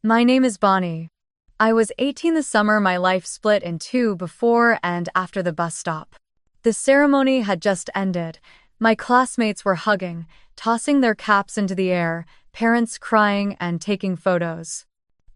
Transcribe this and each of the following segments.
My name is Bonnie. I was 18 the summer my life split in two before and after the bus stop. The ceremony had just ended. My classmates were hugging, tossing their caps into the air, parents crying and taking photos.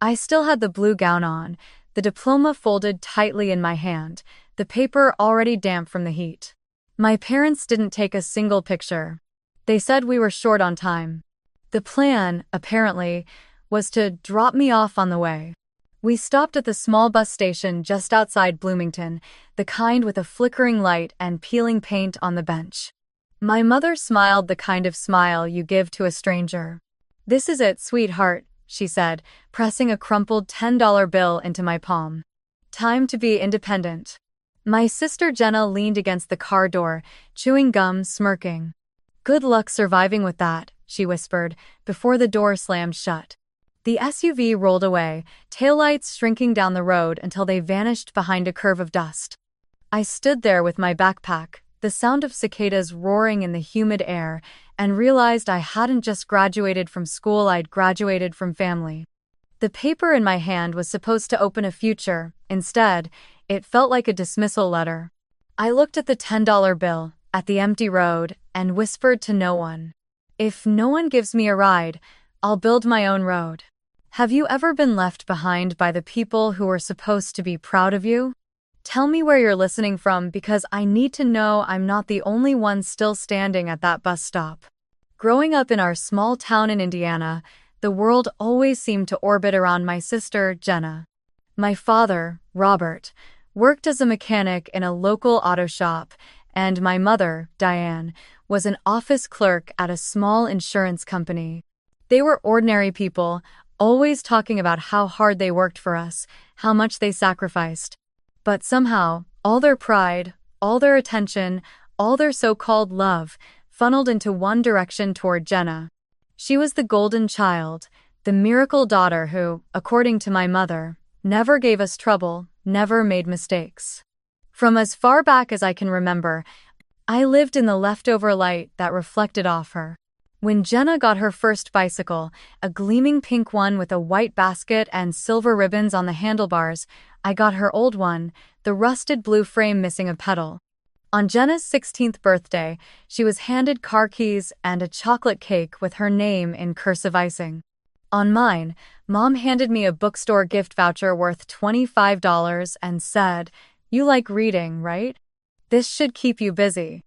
I still had the blue gown on, the diploma folded tightly in my hand, the paper already damp from the heat. My parents didn't take a single picture. They said we were short on time. The plan, apparently, was to drop me off on the way. We stopped at the small bus station just outside Bloomington, the kind with a flickering light and peeling paint on the bench. My mother smiled the kind of smile you give to a stranger. "This is it, sweetheart," she said, pressing a crumpled $10 bill into my palm. "Time to be independent." My sister Jenna leaned against the car door, chewing gum, smirking. "Good luck surviving with that," she whispered, before the door slammed shut. The SUV rolled away, taillights shrinking down the road until they vanished behind a curve of dust. I stood there with my backpack, the sound of cicadas roaring in the humid air, and realized I hadn't just graduated from school, I'd graduated from family. The paper in my hand was supposed to open a future. Instead, it felt like a dismissal letter. I looked at the $10 bill, at the empty road, and whispered to no one. "If no one gives me a ride, I'll build my own road." Have you ever been left behind by the people who were supposed to be proud of you? Tell me where you're listening from because I need to know I'm not the only one still standing at that bus stop. Growing up in our small town in Indiana, the world always seemed to orbit around my sister, Jenna. My father, Robert, worked as a mechanic in a local auto shop, and my mother, Diane, was an office clerk at a small insurance company. They were ordinary people, always talking about how hard they worked for us, how much they sacrificed. But somehow, all their pride, all their attention, all their so-called love, funneled into one direction toward Jenna. She was the golden child, the miracle daughter who, according to my mother, never gave us trouble, never made mistakes. From as far back as I can remember, I lived in the leftover light that reflected off her. When Jenna got her first bicycle, a gleaming pink one with a white basket and silver ribbons on the handlebars, I got her old one, the rusted blue frame missing a pedal. On Jenna's 16th birthday, she was handed car keys and a chocolate cake with her name in cursive icing. On mine, Mom handed me a bookstore gift voucher worth $25 and said, "You like reading, right? This should keep you busy."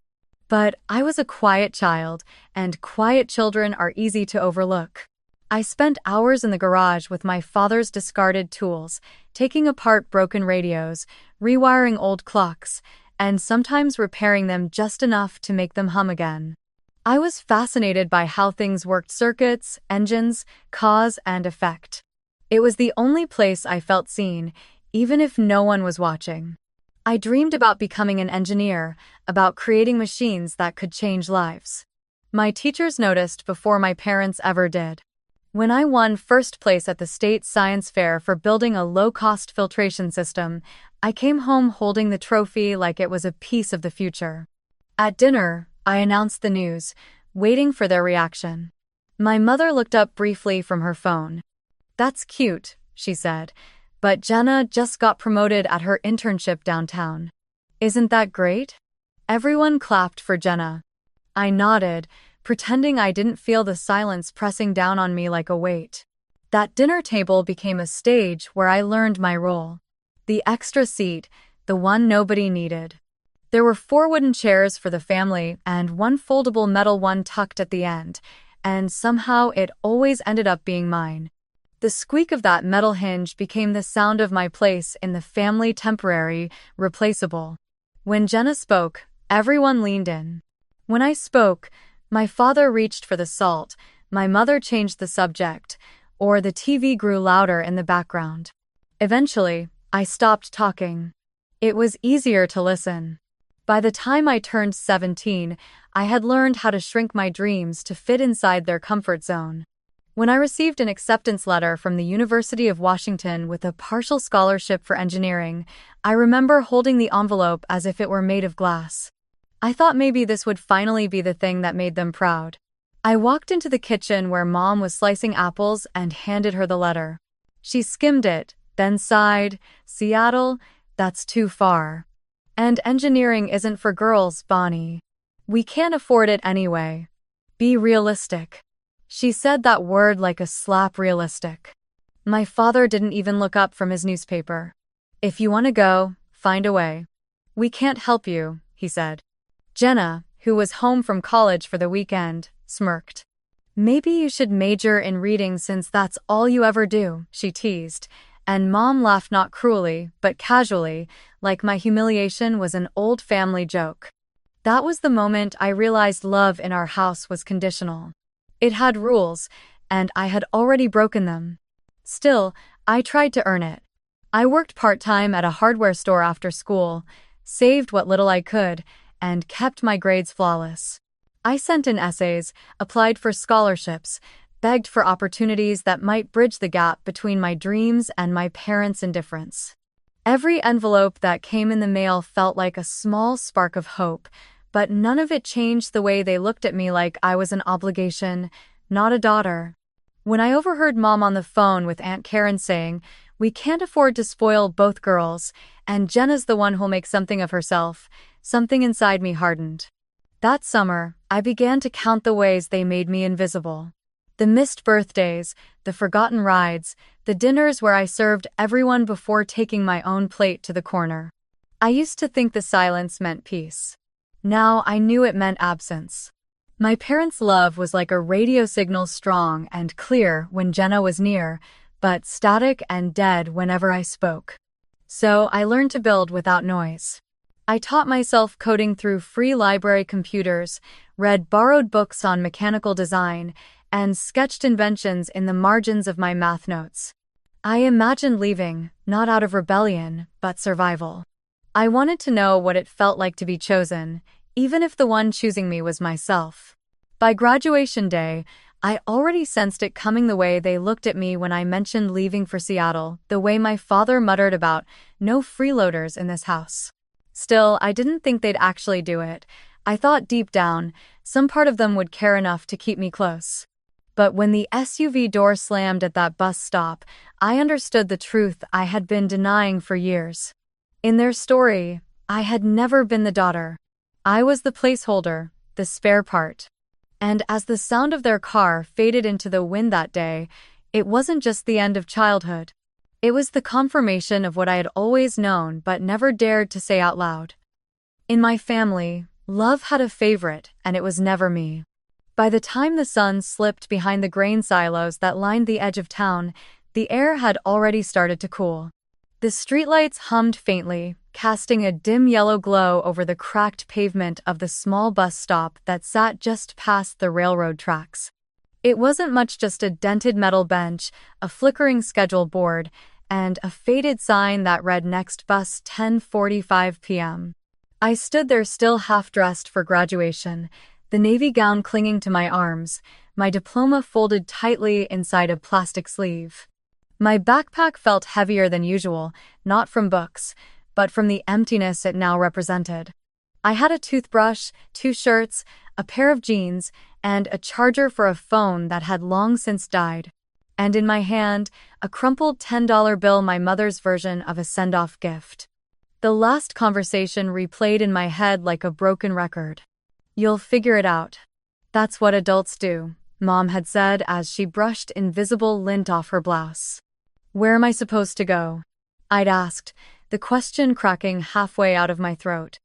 But I was a quiet child, and quiet children are easy to overlook. I spent hours in the garage with my father's discarded tools, taking apart broken radios, rewiring old clocks, and sometimes repairing them just enough to make them hum again. I was fascinated by how things worked: circuits, engines, cause and effect. It was the only place I felt seen, even if no one was watching. I dreamed about becoming an engineer, about creating machines that could change lives. My teachers noticed before my parents ever did. When I won first place at the state science fair for building a low-cost filtration system, I came home holding the trophy like it was a piece of the future. At dinner, I announced the news, waiting for their reaction. My mother looked up briefly from her phone. "That's cute," she said. "But Jenna just got promoted at her internship downtown. Isn't that great?" Everyone clapped for Jenna. I nodded, pretending I didn't feel the silence pressing down on me like a weight. That dinner table became a stage where I learned my role. The extra seat, the one nobody needed. There were 4 wooden chairs for the family and 1 foldable metal one tucked at the end, and somehow it always ended up being mine. The squeak of that metal hinge became the sound of my place in the family, temporary, replaceable. When Jenna spoke, everyone leaned in. When I spoke, my father reached for the salt, my mother changed the subject, or the TV grew louder in the background. Eventually, I stopped talking. It was easier to listen. By the time I turned 17, I had learned how to shrink my dreams to fit inside their comfort zone. When I received an acceptance letter from the University of Washington with a partial scholarship for engineering, I remember holding the envelope as if it were made of glass. I thought maybe this would finally be the thing that made them proud. I walked into the kitchen where Mom was slicing apples and handed her the letter. She skimmed it, then sighed, "Seattle? That's too far. And engineering isn't for girls, Bonnie. We can't afford it anyway. Be realistic." She said that word like a slap. Realistic. My father didn't even look up from his newspaper. "If you want to go, find a way. We can't help you," he said. Jenna, who was home from college for the weekend, smirked. "Maybe you should major in reading since that's all you ever do," she teased, and Mom laughed, not cruelly, but casually, like my humiliation was an old family joke. That was the moment I realized love in our house was conditional. It had rules, and I had already broken them. Still, I tried to earn it. I worked part-time at a hardware store after school, saved what little I could, and kept my grades flawless. I sent in essays, applied for scholarships, begged for opportunities that might bridge the gap between my dreams and my parents' indifference. Every envelope that came in the mail felt like a small spark of hope, but none of it changed the way they looked at me, like I was an obligation, not a daughter. When I overheard Mom on the phone with Aunt Karen saying, "We can't afford to spoil both girls, and Jenna's the one who'll make something of herself," something inside me hardened. That summer, I began to count the ways they made me invisible. The missed birthdays, the forgotten rides, the dinners where I served everyone before taking my own plate to the corner. I used to think the silence meant peace. Now I knew it meant absence. My parents' love was like a radio signal, strong and clear when Jenna was near, but static and dead whenever I spoke. So I learned to build without noise. I taught myself coding through free library computers, read borrowed books on mechanical design, and sketched inventions in the margins of my math notes. I imagined leaving, not out of rebellion, but survival. I wanted to know what it felt like to be chosen, even if the one choosing me was myself. By graduation day, I already sensed it coming, the way they looked at me when I mentioned leaving for Seattle, the way my father muttered about "no freeloaders in this house." Still, I didn't think they'd actually do it. I thought deep down, some part of them would care enough to keep me close. But when the SUV door slammed at that bus stop, I understood the truth I had been denying for years. In their story, I had never been the daughter. I was the placeholder, the spare part. And as the sound of their car faded into the wind that day, it wasn't just the end of childhood. It was the confirmation of what I had always known but never dared to say out loud. In my family, love had a favorite, and it was never me. By the time the sun slipped behind the grain silos that lined the edge of town, the air had already started to cool. The streetlights hummed faintly, casting a dim yellow glow over the cracked pavement of the small bus stop that sat just past the railroad tracks. It wasn't much, just a dented metal bench, a flickering schedule board, and a faded sign that read "Next bus 10:45 p.m. I stood there, still half-dressed for graduation, the navy gown clinging to my arms, my diploma folded tightly inside a plastic sleeve. My backpack felt heavier than usual, not from books, but from the emptiness it now represented. I had a toothbrush, 2 shirts, a pair of jeans, and a charger for a phone that had long since died. And in my hand, a crumpled $10 bill, my mother's version of a send-off gift. The last conversation replayed in my head like a broken record. "You'll figure it out. That's what adults do," Mom had said as she brushed invisible lint off her blouse. "Where am I supposed to go?" I'd asked, the question cracking halfway out of my throat.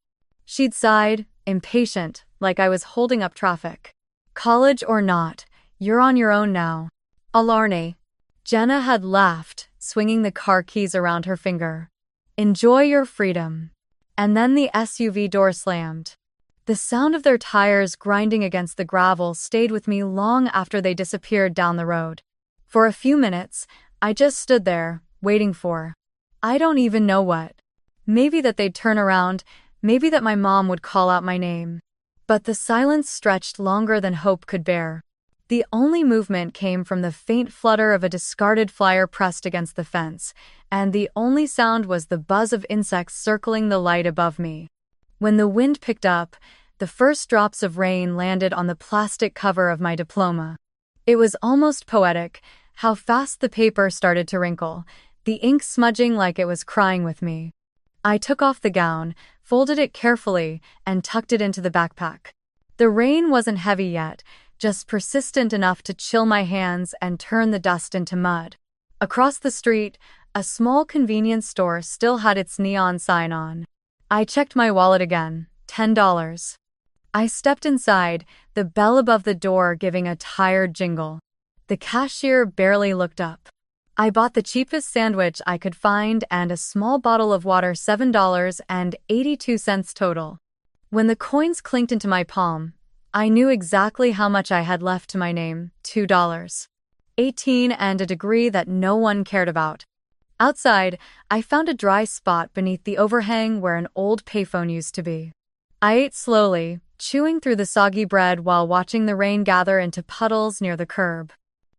She'd sighed, impatient, like I was holding up traffic. "College or not, you're on your own now. Alarne." Jenna had laughed, swinging the car keys around her finger. "Enjoy your freedom." And then the SUV door slammed. The sound of their tires grinding against the gravel stayed with me long after they disappeared down the road. For a few minutes, I just stood there, waiting for, I don't even know what. Maybe that they'd turn around, maybe that my mom would call out my name. But the silence stretched longer than hope could bear. The only movement came from the faint flutter of a discarded flyer pressed against the fence, and the only sound was the buzz of insects circling the light above me. When the wind picked up, the first drops of rain landed on the plastic cover of my diploma. It was almost poetic, how fast the paper started to wrinkle, the ink smudging like it was crying with me. I took off the gown, folded it carefully, and tucked it into the backpack. The rain wasn't heavy yet, just persistent enough to chill my hands and turn the dust into mud. Across the street, a small convenience store still had its neon sign on. I checked my wallet again, $10. I stepped inside, the bell above the door giving a tired jingle. The cashier barely looked up. I bought the cheapest sandwich I could find and a small bottle of water, $7.82 total. When the coins clinked into my palm, I knew exactly how much I had left to my name, $2. 18 and a degree that no one cared about. Outside, I found a dry spot beneath the overhang where an old payphone used to be. I ate slowly, chewing through the soggy bread while watching the rain gather into puddles near the curb.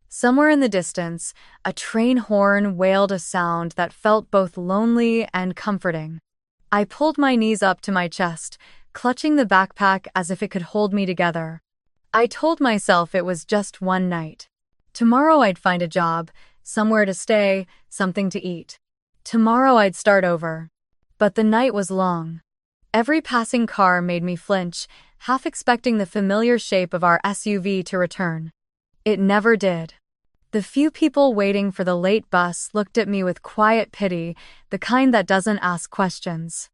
Somewhere in the distance, a train horn wailed a sound that felt both lonely and comforting. I pulled my knees up to my chest, clutching the backpack as if it could hold me together. I told myself it was just one night. Tomorrow I'd find a job, somewhere to stay, something to eat. Tomorrow I'd start over. But the night was long. Every passing car made me flinch, half expecting the familiar shape of our SUV to return. It never did. The few people waiting for the late bus looked at me with quiet pity, the kind that doesn't ask questions.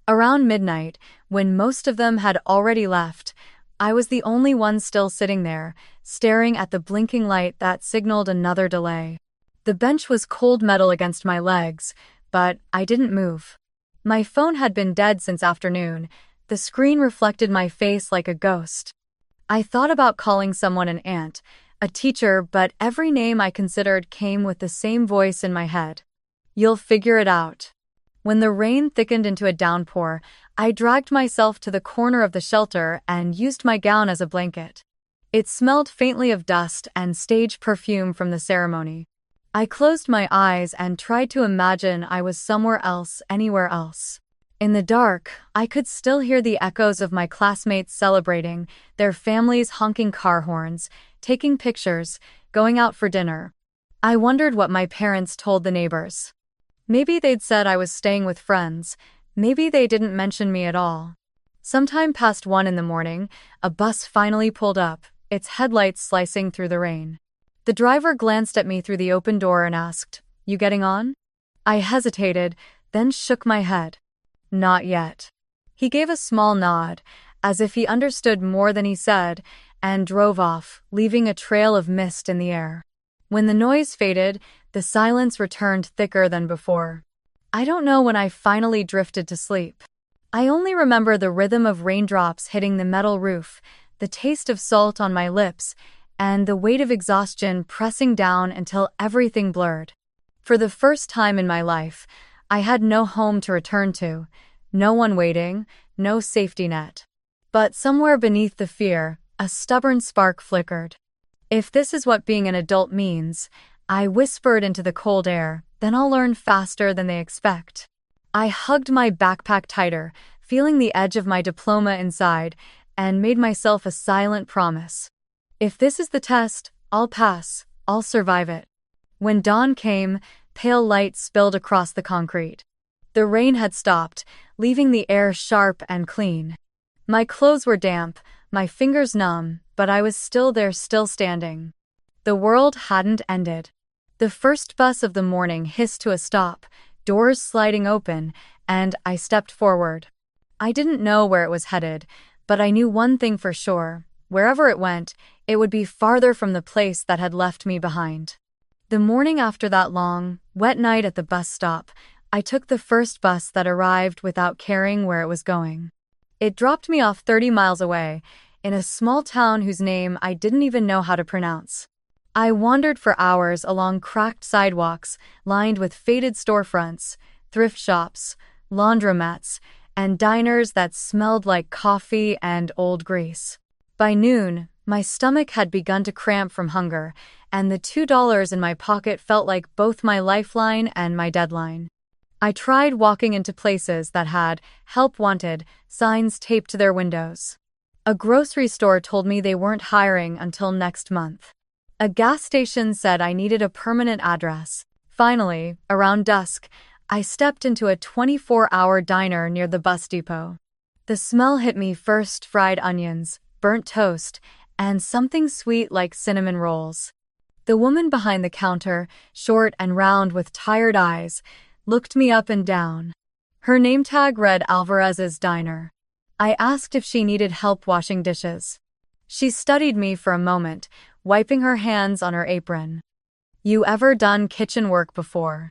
Around midnight, when most of them had already left, I was the only one still sitting there, staring at the blinking light that signaled another delay. The bench was cold metal against my legs, but I didn't move. My phone had been dead since afternoon. The screen reflected my face like a ghost. I thought about calling someone an aunt, a teacher, but every name I considered came with the same voice in my head. You'll figure it out. When the rain thickened into a downpour, I dragged myself to the corner of the shelter and used my gown as a blanket. It smelled faintly of dust and stage perfume from the ceremony. I closed my eyes and tried to imagine I was somewhere else, anywhere else. In the dark, I could still hear the echoes of my classmates celebrating, their families honking car horns, taking pictures, going out for dinner. I wondered what my parents told the neighbors. Maybe they'd said I was staying with friends. Maybe they didn't mention me at all. Sometime past 1 in the morning, a bus finally pulled up, its headlights slicing through the rain. The driver glanced at me through the open door and asked, "You getting on?" I hesitated, then shook my head. Not yet. He gave a small nod, as if he understood more than he said, and drove off, leaving a trail of mist in the air. When the noise faded, the silence returned thicker than before. I don't know when I finally drifted to sleep. I only remember the rhythm of raindrops hitting the metal roof, the taste of salt on my lips, and the weight of exhaustion pressing down until everything blurred. For the first time in my life, I had no home to return to, no one waiting, no safety net. But somewhere beneath the fear, a stubborn spark flickered. If this is what being an adult means, I whispered into the cold air, then I'll learn faster than they expect. I hugged my backpack tighter, feeling the edge of my diploma inside, and made myself a silent promise. If this is the test, I'll pass, I'll survive it. When dawn came, pale light spilled across the concrete. The rain had stopped, leaving the air sharp and clean. My clothes were damp, my fingers numb, but I was still there, still standing. The world hadn't ended. The first bus of the morning hissed to a stop, doors sliding open, and I stepped forward. I didn't know where it was headed, but I knew one thing for sure. Wherever it went, it would be farther from the place that had left me behind. The morning after that long, wet night at the bus stop, I took the first bus that arrived without caring where it was going. It dropped me off 30 miles away, in a small town whose name I didn't even know how to pronounce. I wandered for hours along cracked sidewalks lined with faded storefronts, thrift shops, laundromats, and diners that smelled like coffee and old grease. By noon, my stomach had begun to cramp from hunger, and the $2 in my pocket felt like both my lifeline and my deadline. I tried walking into places that had "Help Wanted" signs taped to their windows. A grocery store told me they weren't hiring until next month. A gas station said I needed a permanent address. Finally, around dusk, I stepped into a 24-hour diner near the bus depot. The smell hit me first: fried onions, burnt toast, and something sweet like cinnamon rolls. The woman behind the counter, short and round with tired eyes, looked me up and down. Her name tag read Alvarez's Diner. I asked if she needed help washing dishes. She studied me for a moment, wiping her hands on her apron. "You ever done kitchen work before?"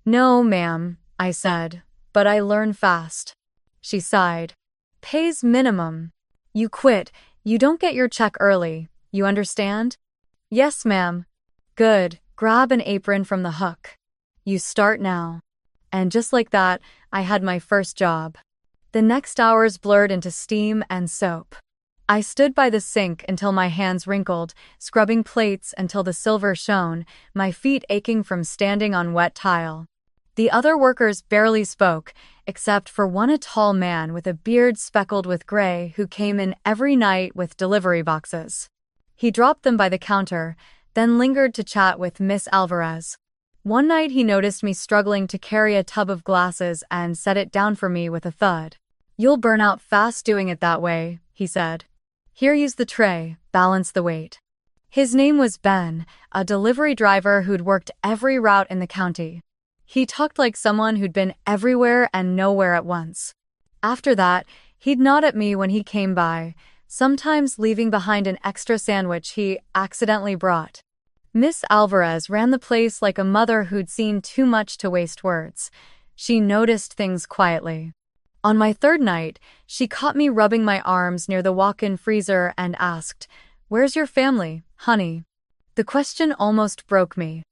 "No, ma'am," I said, "but I learn fast." She sighed. "Pays minimum. You quit, you don't get your check early, you understand?" "Yes, ma'am." "Good, grab an apron from the hook. You start now." And just like that, I had my first job. The next hours blurred into steam and soap. I stood by the sink until my hands wrinkled, scrubbing plates until the silver shone, my feet aching from standing on wet tile. The other workers barely spoke, except for one, a tall man with a beard speckled with gray who came in every night with delivery boxes. He dropped them by the counter, then lingered to chat with Miss Alvarez. One night he noticed me struggling to carry a tub of glasses and set it down for me with a thud. "You'll burn out fast doing it that way," he said. "Here, use the tray, balance the weight." His name was Ben, a delivery driver who'd worked every route in the county. He talked like someone who'd been everywhere and nowhere at once. After that, he'd nod at me when he came by, sometimes leaving behind an extra sandwich he accidentally brought. Miss Alvarez ran the place like a mother who'd seen too much to waste words. She noticed things quietly. On my third night, she caught me rubbing my arms near the walk-in freezer and asked, "Where's your family, honey?" The question almost broke me.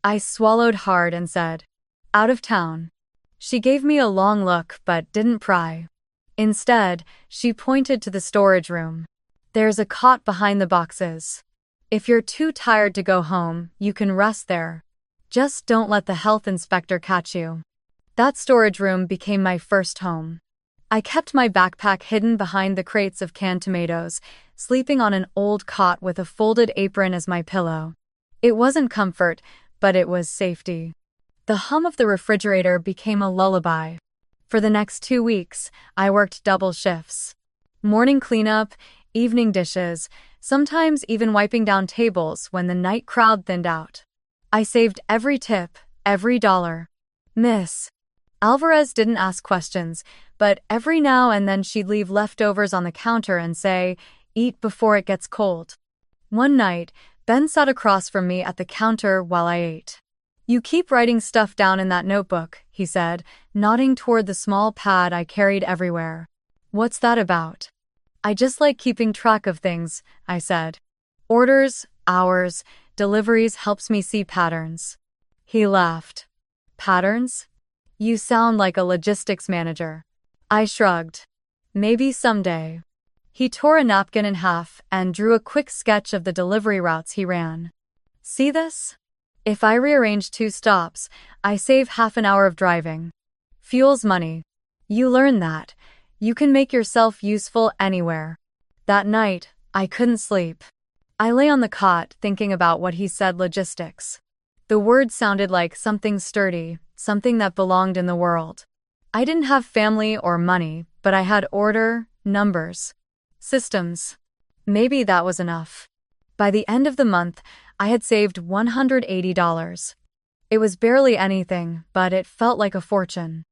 I swallowed hard and said, "Out of town." She gave me a long look but didn't pry. Instead, she pointed to the storage room. "There's a cot behind the boxes. If you're too tired to go home, you can rest there. Just don't let the health inspector catch you." That storage room became my first home. I kept my backpack hidden behind the crates of canned tomatoes, sleeping on an old cot with a folded apron as my pillow. It wasn't comfort, but it was safety. The hum of the refrigerator became a lullaby. For the next 2 weeks, I worked double shifts. Morning cleanup, evening dishes, sometimes even wiping down tables when the night crowd thinned out. I saved every tip, every dollar. Miss Alvarez didn't ask questions, but every now and then she'd leave leftovers on the counter and say, "Eat before it gets cold." One night, Ben sat across from me at the counter while I ate. "You keep writing stuff down in that notebook," he said, nodding toward the small pad I carried everywhere. "What's that about?" "I just like keeping track of things," I said. "Orders, hours, deliveries helps me see patterns." He laughed. "Patterns? You sound like a logistics manager." I shrugged. "Maybe someday." He tore a napkin in half and drew a quick sketch of the delivery routes he ran. "See this? If I rearrange 2 stops, I save half an hour of driving. Fuel's money. You learn that. You can make yourself useful anywhere." That night, I couldn't sleep. I lay on the cot thinking about what he said: logistics. The word sounded like something sturdy, something that belonged in the world. I didn't have family or money, but I had order, numbers, systems. Maybe that was enough. By the end of the month, I had saved $180. It was barely anything, but it felt like a fortune.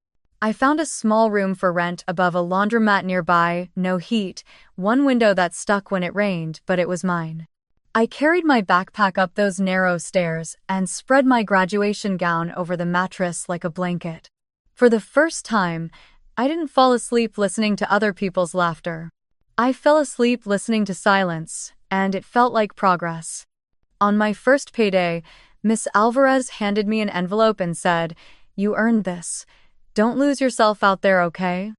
I found a small room for rent above a laundromat nearby, no heat, one window that stuck when it rained, but it was mine. I carried my backpack up those narrow stairs and spread my graduation gown over the mattress like a blanket. For the first time, I didn't fall asleep listening to other people's laughter. I fell asleep listening to silence, and it felt like progress. On my first payday, Miss Alvarez handed me an envelope and said, "You earned this. Don't lose yourself out there, okay?"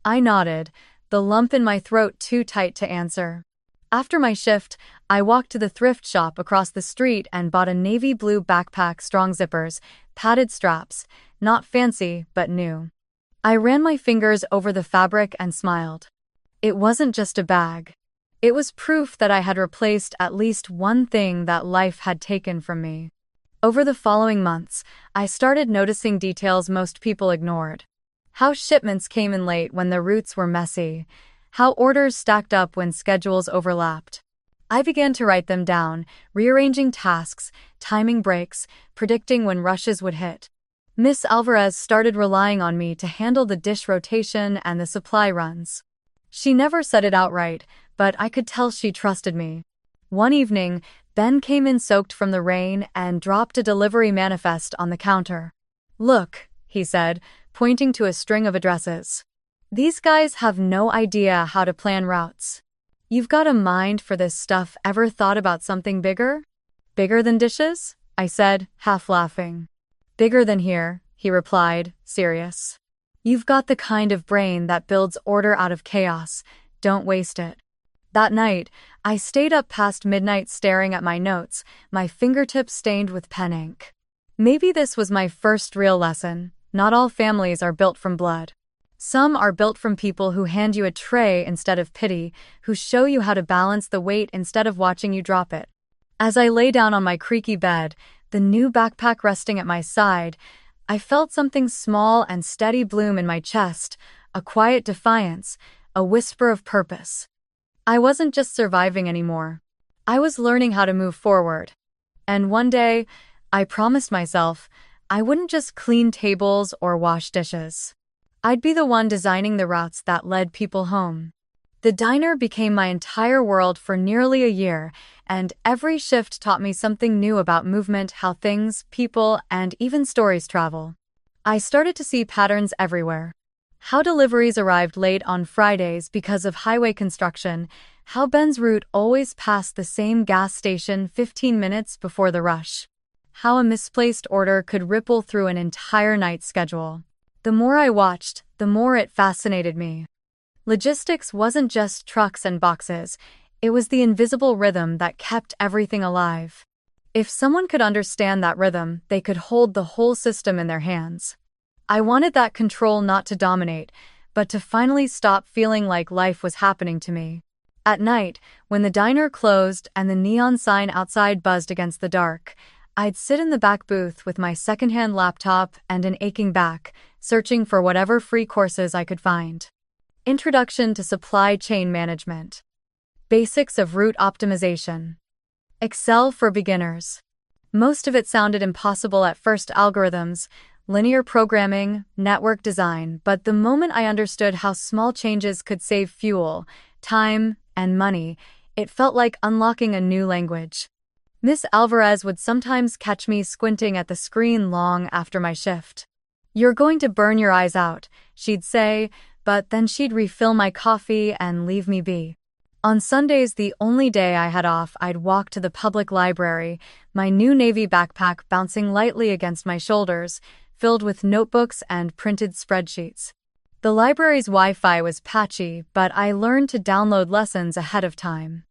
I nodded, the lump in my throat too tight to answer. After my shift, I walked to the thrift shop across the street and bought a navy blue backpack, strong zippers, padded straps, not fancy, but new. I ran my fingers over the fabric and smiled. It wasn't just a bag. It was proof that I had replaced at least one thing that life had taken from me. Over the following months, I started noticing details most people ignored. How shipments came in late when the routes were messy. How orders stacked up when schedules overlapped. I began to write them down, rearranging tasks, timing breaks, predicting when rushes would hit. Miss Alvarez started relying on me to handle the dish rotation and the supply runs. She never said it outright, but I could tell she trusted me. One evening, Ben came in soaked from the rain and dropped a delivery manifest on the counter. "Look," he said, pointing to a string of addresses. "These guys have no idea how to plan routes. You've got a mind for this stuff. Ever thought about something bigger?" "Bigger than dishes?" I said, half laughing. "Bigger than here," he replied, serious. "You've got the kind of brain that builds order out of chaos. Don't waste it." That night, I stayed up past midnight staring at my notes, my fingertips stained with pen ink. Maybe this was my first real lesson. Not all families are built from blood. Some are built from people who hand you a tray instead of pity, who show you how to balance the weight instead of watching you drop it. As I lay down on my creaky bed, the new backpack resting at my side, I felt something small and steady bloom in my chest, a quiet defiance, a whisper of purpose. I wasn't just surviving anymore. I was learning how to move forward. And one day, I promised myself, I wouldn't just clean tables or wash dishes. I'd be the one designing the routes that led people home. The diner became my entire world for nearly a year, and every shift taught me something new about movement, how things, people, and even stories travel. I started to see patterns everywhere. How deliveries arrived late on Fridays because of highway construction, how Ben's route always passed the same gas station 15 minutes before the rush. How a misplaced order could ripple through an entire night schedule. The more I watched, the more it fascinated me. Logistics wasn't just trucks and boxes, it was the invisible rhythm that kept everything alive. If someone could understand that rhythm, they could hold the whole system in their hands. I wanted that control not to dominate, but to finally stop feeling like life was happening to me. At night, when the diner closed and the neon sign outside buzzed against the dark, I'd sit in the back booth with my secondhand laptop and an aching back, searching for whatever free courses I could find. Introduction to Supply Chain Management. Basics of Route Optimization. Excel for Beginners. Most of it sounded impossible at first: algorithms, linear programming, network design, but the moment I understood how small changes could save fuel, time, and money, it felt like unlocking a new language. Miss Alvarez would sometimes catch me squinting at the screen long after my shift. "You're going to burn your eyes out," she'd say, but then she'd refill my coffee and leave me be. On Sundays, the only day I had off, I'd walk to the public library, my new navy backpack bouncing lightly against my shoulders, filled with notebooks and printed spreadsheets. The library's Wi-Fi was patchy, but I learned to download lessons ahead of time.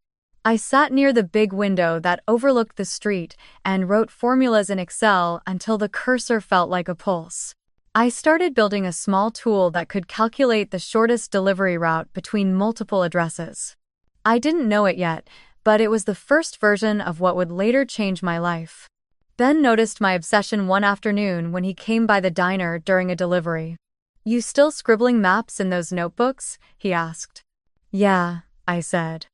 I sat near the big window that overlooked the street and wrote formulas in Excel until the cursor felt like a pulse. I started building a small tool that could calculate the shortest delivery route between multiple addresses. I didn't know it yet, but it was the first version of what would later change my life. Ben noticed my obsession one afternoon when he came by the diner during a delivery. "You still scribbling maps in those notebooks?" he asked. "Yeah," I said.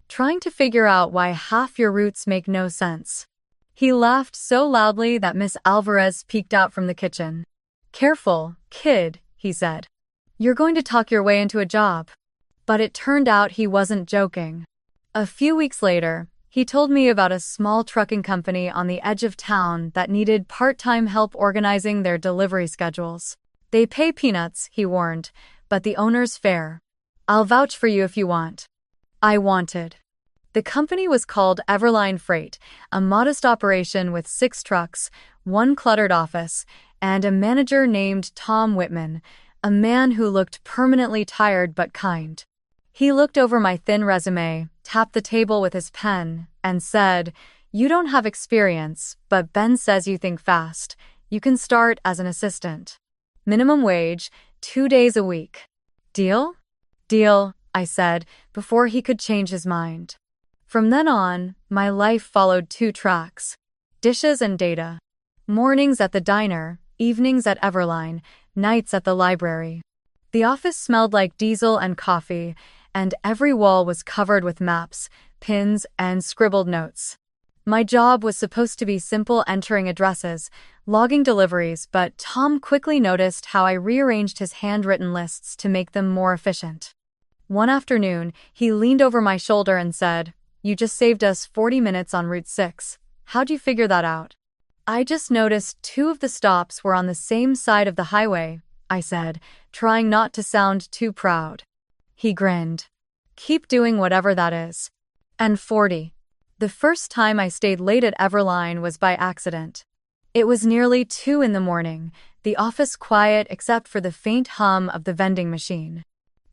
"Trying to figure out why half your routes make no sense." He laughed so loudly that Miss Alvarez peeked out from the kitchen. "Careful, kid," he said. "You're going to talk your way into a job." But it turned out he wasn't joking. A few weeks later, he told me about a small trucking company on the edge of town that needed part-time help organizing their delivery schedules. "They pay peanuts," he warned, "but the owner's fair. I'll vouch for you if you want." I wanted. The company was called Everline Freight, a modest operation with 6 trucks, 1 cluttered office, and a manager named Tom Whitman, a man who looked permanently tired but kind. He looked over my thin resume, tapped the table with his pen, and said, "You don't have experience, but Ben says you think fast. You can start as an assistant. Minimum wage, 2 days a week." "Deal?" "Deal," I said, before he could change his mind. From then on, my life followed two tracks: dishes and data. Mornings at the diner, evenings at Everline, nights at the library. The office smelled like diesel and coffee, and every wall was covered with maps, pins, and scribbled notes. My job was supposed to be simple: entering addresses, logging deliveries, but Tom quickly noticed how I rearranged his handwritten lists to make them more efficient. One afternoon, he leaned over my shoulder and said, "You just saved us 40 minutes on Route 6. How'd you figure that out?" "I just noticed two of the stops were on the same side of the highway," I said, trying not to sound too proud. He grinned. "Keep doing whatever that is." And 40. The first time I stayed late at Everline was by accident. It was nearly 2 in the morning, the office quiet except for the faint hum of the vending machine.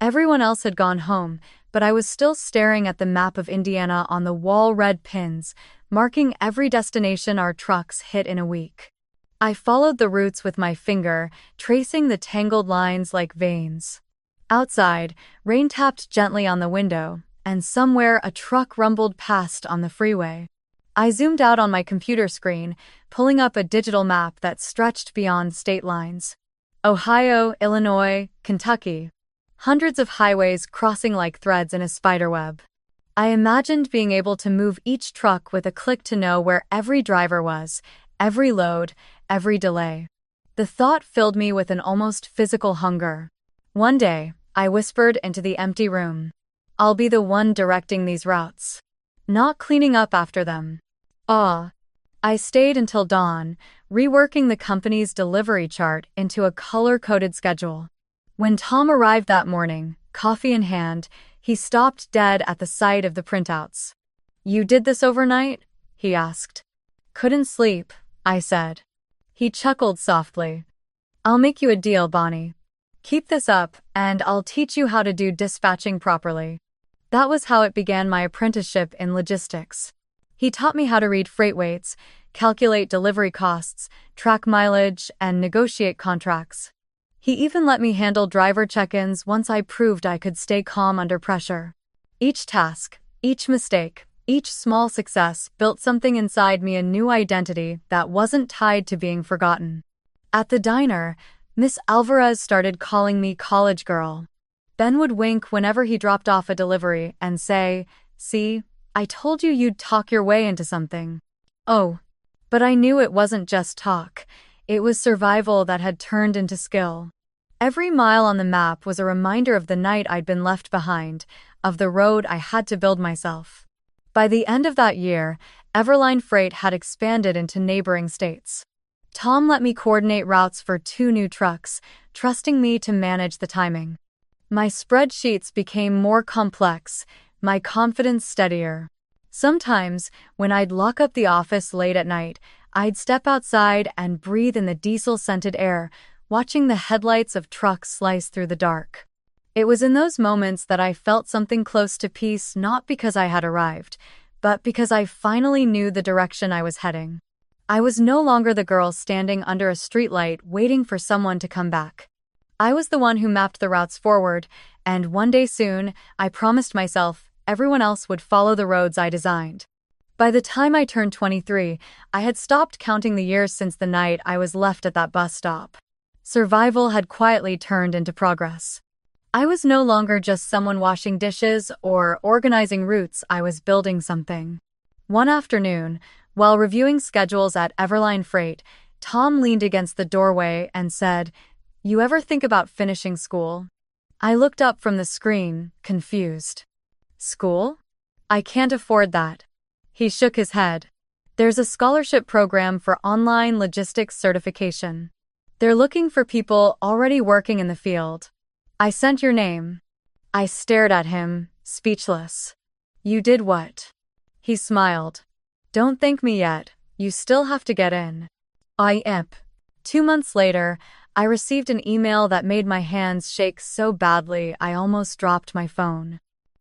Everyone else had gone home, but I was still staring at the map of Indiana on the wall, red pins, marking every destination our trucks hit in a week. I followed the routes with my finger, tracing the tangled lines like veins. Outside, rain tapped gently on the window, and somewhere a truck rumbled past on the freeway. I zoomed out on my computer screen, pulling up a digital map that stretched beyond state lines. Ohio, Illinois, Kentucky. Hundreds of highways crossing like threads in a spiderweb. I imagined being able to move each truck with a click to know where every driver was, every load, every delay. The thought filled me with an almost physical hunger. One day, I whispered into the empty room, "I'll be the one directing these routes, not cleaning up after them." I stayed until dawn, reworking the company's delivery chart into a color-coded schedule. When Tom arrived that morning, coffee in hand, he stopped dead at the sight of the printouts. "You did this overnight?" he asked. "Couldn't sleep," I said. He chuckled softly. "I'll make you a deal, Bonnie. Keep this up, and I'll teach you how to do dispatching properly." That was how it began my apprenticeship in logistics. He taught me how to read freight weights, calculate delivery costs, track mileage, and negotiate contracts. He even let me handle driver check-ins once I proved I could stay calm under pressure. Each task, each mistake, each small success built something inside me, a new identity that wasn't tied to being forgotten. At the diner, Miss Alvarez started calling me college girl. Ben would wink whenever he dropped off a delivery and say, "See, I told you you'd talk your way into something." Oh, but I knew it wasn't just talk. It was survival that had turned into skill. Every mile on the map was a reminder of the night I'd been left behind, of the road I had to build myself. By the end of that year, Everline Freight had expanded into neighboring states. Tom let me coordinate routes for 2 new trucks, trusting me to manage the timing. My spreadsheets became more complex, my confidence steadier. Sometimes, when I'd lock up the office late at night, I'd step outside and breathe in the diesel-scented air, watching the headlights of trucks slice through the dark. It was in those moments that I felt something close to peace, not because I had arrived, but because I finally knew the direction I was heading. I was no longer the girl standing under a streetlight waiting for someone to come back. I was the one who mapped the routes forward, and one day soon, I promised myself, everyone else would follow the roads I designed. By the time I turned 23, I had stopped counting the years since the night I was left at that bus stop. Survival had quietly turned into progress. I was no longer just someone washing dishes or organizing routes. I was building something. One afternoon, while reviewing schedules at Everline Freight, Tom leaned against the doorway and said, "You ever think about finishing school?" I looked up from the screen, confused. "School? I can't afford that." He shook his head. "There's a scholarship program for online logistics certification. They're looking for people already working in the field. I sent your name." I stared at him, speechless. "You did what?" He smiled. "Don't thank me yet, you still have to get in." 2 months later, I received an email that made my hands shake so badly I almost dropped my phone.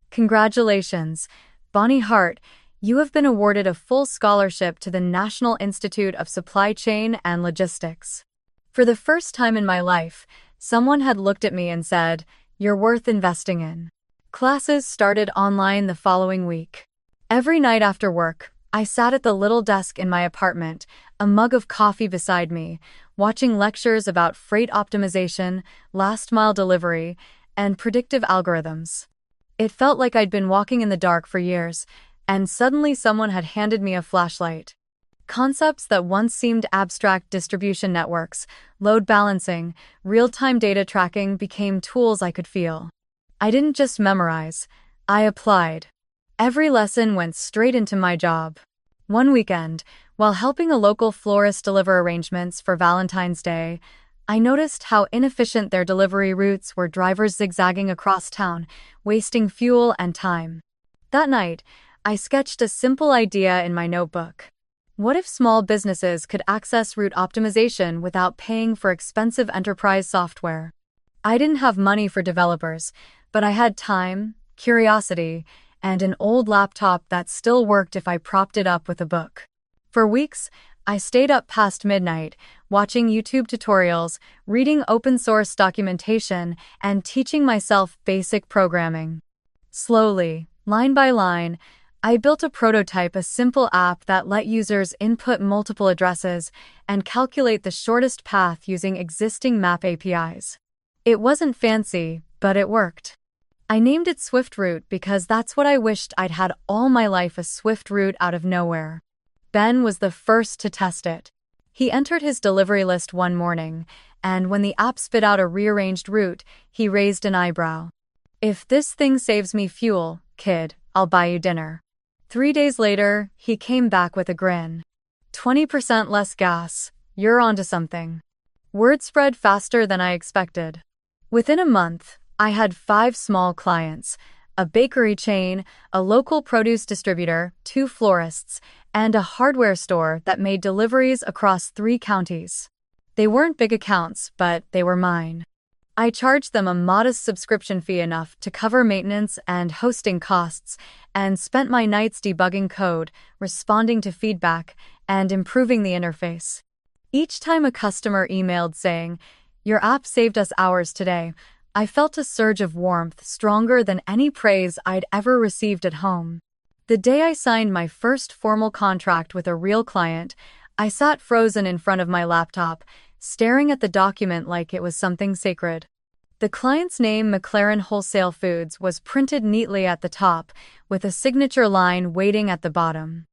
"Congratulations, Bonnie Hart, you have been awarded a full scholarship to the National Institute of Supply Chain and Logistics." For the first time in my life, someone had looked at me and said, "You're worth investing in." Classes started online the following week. Every night after work, I sat at the little desk in my apartment, a mug of coffee beside me, watching lectures about freight optimization, last-mile delivery, and predictive algorithms. It felt like I'd been walking in the dark for years, and suddenly someone had handed me a flashlight. Concepts that once seemed abstract distribution networks, load balancing, real-time data tracking became tools I could feel. I didn't just memorize, I applied. Every lesson went straight into my job. One weekend, while helping a local florist deliver arrangements for Valentine's Day, I noticed how inefficient their delivery routes were, drivers zigzagging across town, wasting fuel and time. That night, I sketched a simple idea in my notebook. What if small businesses could access route optimization without paying for expensive enterprise software? I didn't have money for developers, but I had time, curiosity, and an old laptop that still worked if I propped it up with a book. For weeks, I stayed up past midnight, watching YouTube tutorials, reading open-source documentation, and teaching myself basic programming. Slowly, line by line, I built a prototype, a simple app that let users input multiple addresses and calculate the shortest path using existing map APIs. It wasn't fancy, but it worked. I named it Swift Route because that's what I wished I'd had all my life, a swift route out of nowhere. Ben was the first to test it. He entered his delivery list one morning, and when the app spit out a rearranged route, he raised an eyebrow. "If this thing saves me fuel, kid, I'll buy you dinner." 3 days later, he came back with a grin. 20% less gas, you're onto something. Word spread faster than I expected. Within a month, I had 5 small clients, a bakery chain, a local produce distributor, 2 florists, and a hardware store that made deliveries across 3 counties. They weren't big accounts, but they were mine. I charged them a modest subscription fee, enough to cover maintenance and hosting costs, and spent my nights debugging code, responding to feedback, and improving the interface. Each time a customer emailed saying, "Your app saved us hours today," I felt a surge of warmth stronger than any praise I'd ever received at home. The day I signed my first formal contract with a real client, I sat frozen in front of my laptop, staring at the document like it was something sacred. The client's name, McLaren Wholesale Foods, was printed neatly at the top, with a signature line waiting at the bottom.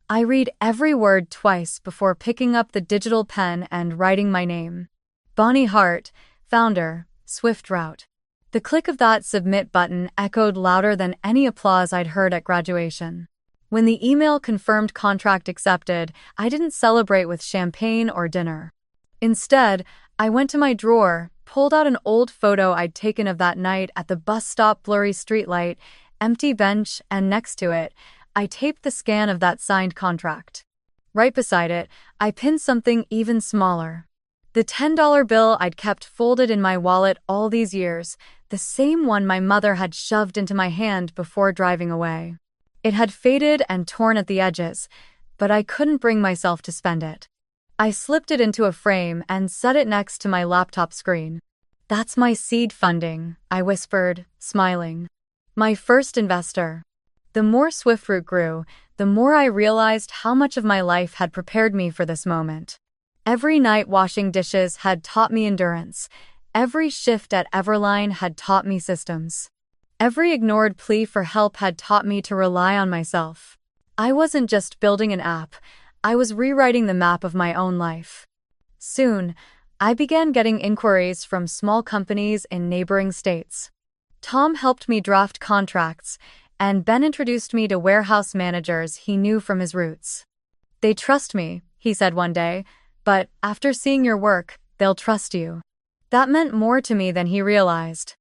I read every word twice before picking up the digital pen and writing my name. Bonnie Hart, founder, Swift Route. The click of that submit button echoed louder than any applause I'd heard at graduation. When the email confirmed contract accepted, I didn't celebrate with champagne or dinner. Instead, I went to my drawer, pulled out an old photo I'd taken of that night at the bus stop, blurry streetlight, empty bench, and next to it, I taped the scan of that signed contract. Right beside it, I pinned something even smaller. The $10 bill I'd kept folded in my wallet all these years, the same one my mother had shoved into my hand before driving away. It had faded and torn at the edges, but I couldn't bring myself to spend it. I slipped it into a frame and set it next to my laptop screen. "That's my seed funding," I whispered, smiling. "My first investor." The more SwiftRoute grew, the more I realized how much of my life had prepared me for this moment. Every night washing dishes had taught me endurance. Every shift at Everline had taught me systems. Every ignored plea for help had taught me to rely on myself. I wasn't just building an app, I was rewriting the map of my own life. Soon, I began getting inquiries from small companies in neighboring states. Tom helped me draft contracts, and Ben introduced me to warehouse managers he knew from his roots. "They trust me," he said one day, "but after seeing your work, they'll trust you." That meant more to me than he realized.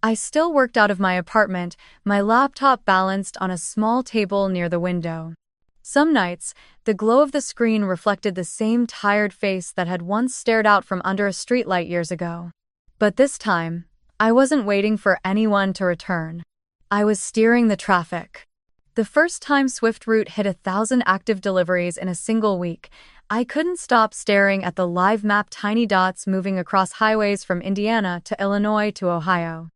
I still worked out of my apartment, my laptop balanced on a small table near the window. Some nights, the glow of the screen reflected the same tired face that had once stared out from under a streetlight years ago. But this time, I wasn't waiting for anyone to return. I was steering the traffic. The first time SwiftRoute hit 1,000 active deliveries in a single week, I couldn't stop staring at the live map, tiny dots moving across highways from Indiana to Illinois to Ohio.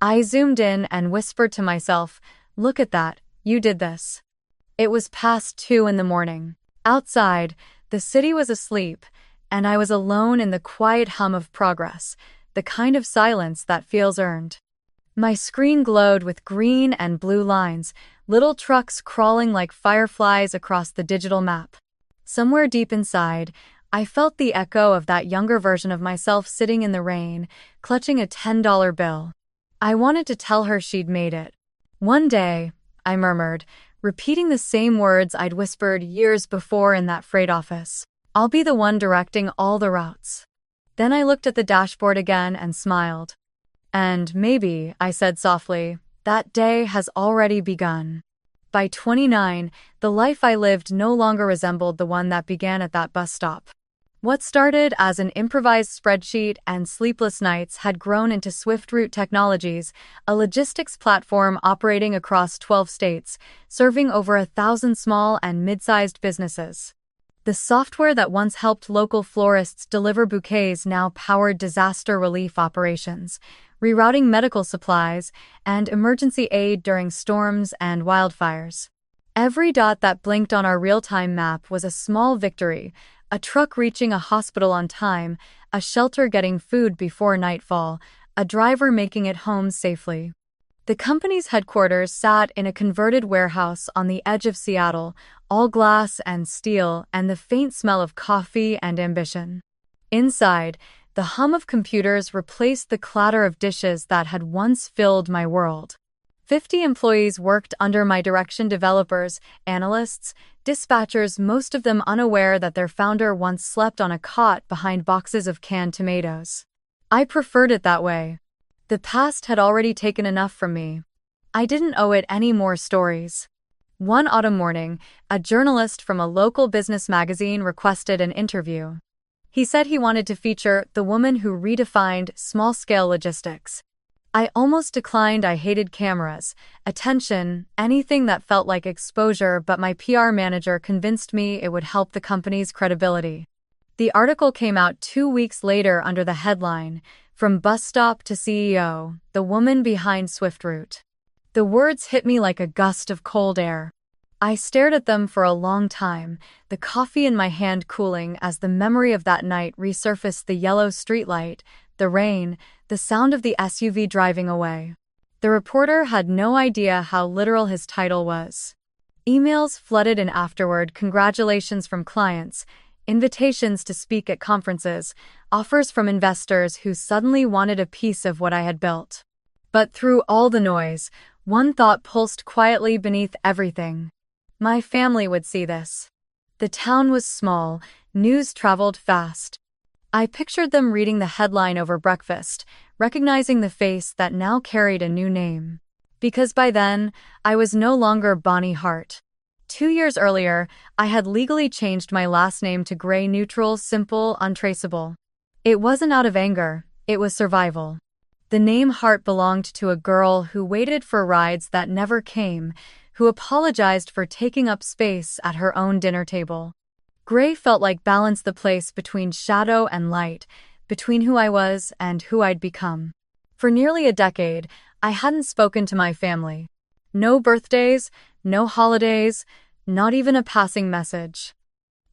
I zoomed in and whispered to myself, "Look at that, you did this." It was past 2 in the morning. Outside, the city was asleep, and I was alone in the quiet hum of progress, the kind of silence that feels earned. My screen glowed with green and blue lines, little trucks crawling like fireflies across the digital map. Somewhere deep inside, I felt the echo of that younger version of myself sitting in the rain, clutching a $10 bill. I wanted to tell her she'd made it. "One day," I murmured, repeating the same words I'd whispered years before in that freight office. "I'll be the one directing all the routes." Then I looked at the dashboard again and smiled. "And maybe," I said softly, "that day has already begun." By 29, the life I lived no longer resembled the one that began at that bus stop. What started as an improvised spreadsheet and sleepless nights had grown into SwiftRoute Technologies, a logistics platform operating across 12 states, serving over 1,000 small and mid-sized businesses. The software that once helped local florists deliver bouquets now powered disaster relief operations, rerouting medical supplies, and emergency aid during storms and wildfires. Every dot that blinked on our real-time map was a small victory: a truck reaching a hospital on time, a shelter getting food before nightfall, a driver making it home safely. The company's headquarters sat in a converted warehouse on the edge of Seattle, all glass and steel and the faint smell of coffee and ambition. Inside, the hum of computers replaced the clatter of dishes that had once filled my world. 50 employees worked under my direction: developers, analysts, dispatchers, most of them unaware that their founder once slept on a cot behind boxes of canned tomatoes. I preferred it that way. The past had already taken enough from me. I didn't owe it any more stories. One autumn morning, a journalist from a local business magazine requested an interview. He said he wanted to feature the woman who redefined small-scale logistics. I almost declined. I hated cameras, attention, anything that felt like exposure, but my PR manager convinced me it would help the company's credibility. The article came out 2 weeks later under the headline, "From Bus Stop to CEO, the Woman Behind SwiftRoute." The words hit me like a gust of cold air. I stared at them for a long time, the coffee in my hand cooling as the memory of that night resurfaced: the yellow streetlight, the rain, the sound of the SUV driving away. The reporter had no idea how literal his title was. Emails flooded in afterward: congratulations from clients, invitations to speak at conferences, offers from investors who suddenly wanted a piece of what I had built. But through all the noise, one thought pulsed quietly beneath everything. My family would see this. The town was small, news traveled fast. I pictured them reading the headline over breakfast, recognizing the face that now carried a new name. Because by then, I was no longer Bonnie Hart. 2 years earlier, I had legally changed my last name to gray, neutral, simple, untraceable. It wasn't out of anger, it was survival. The name Hart belonged to a girl who waited for rides that never came, who apologized for taking up space at her own dinner table. Gray felt like balance: the place between shadow and light, between who I was and who I'd become. For nearly a decade, I hadn't spoken to my family. No birthdays, no holidays, not even a passing message.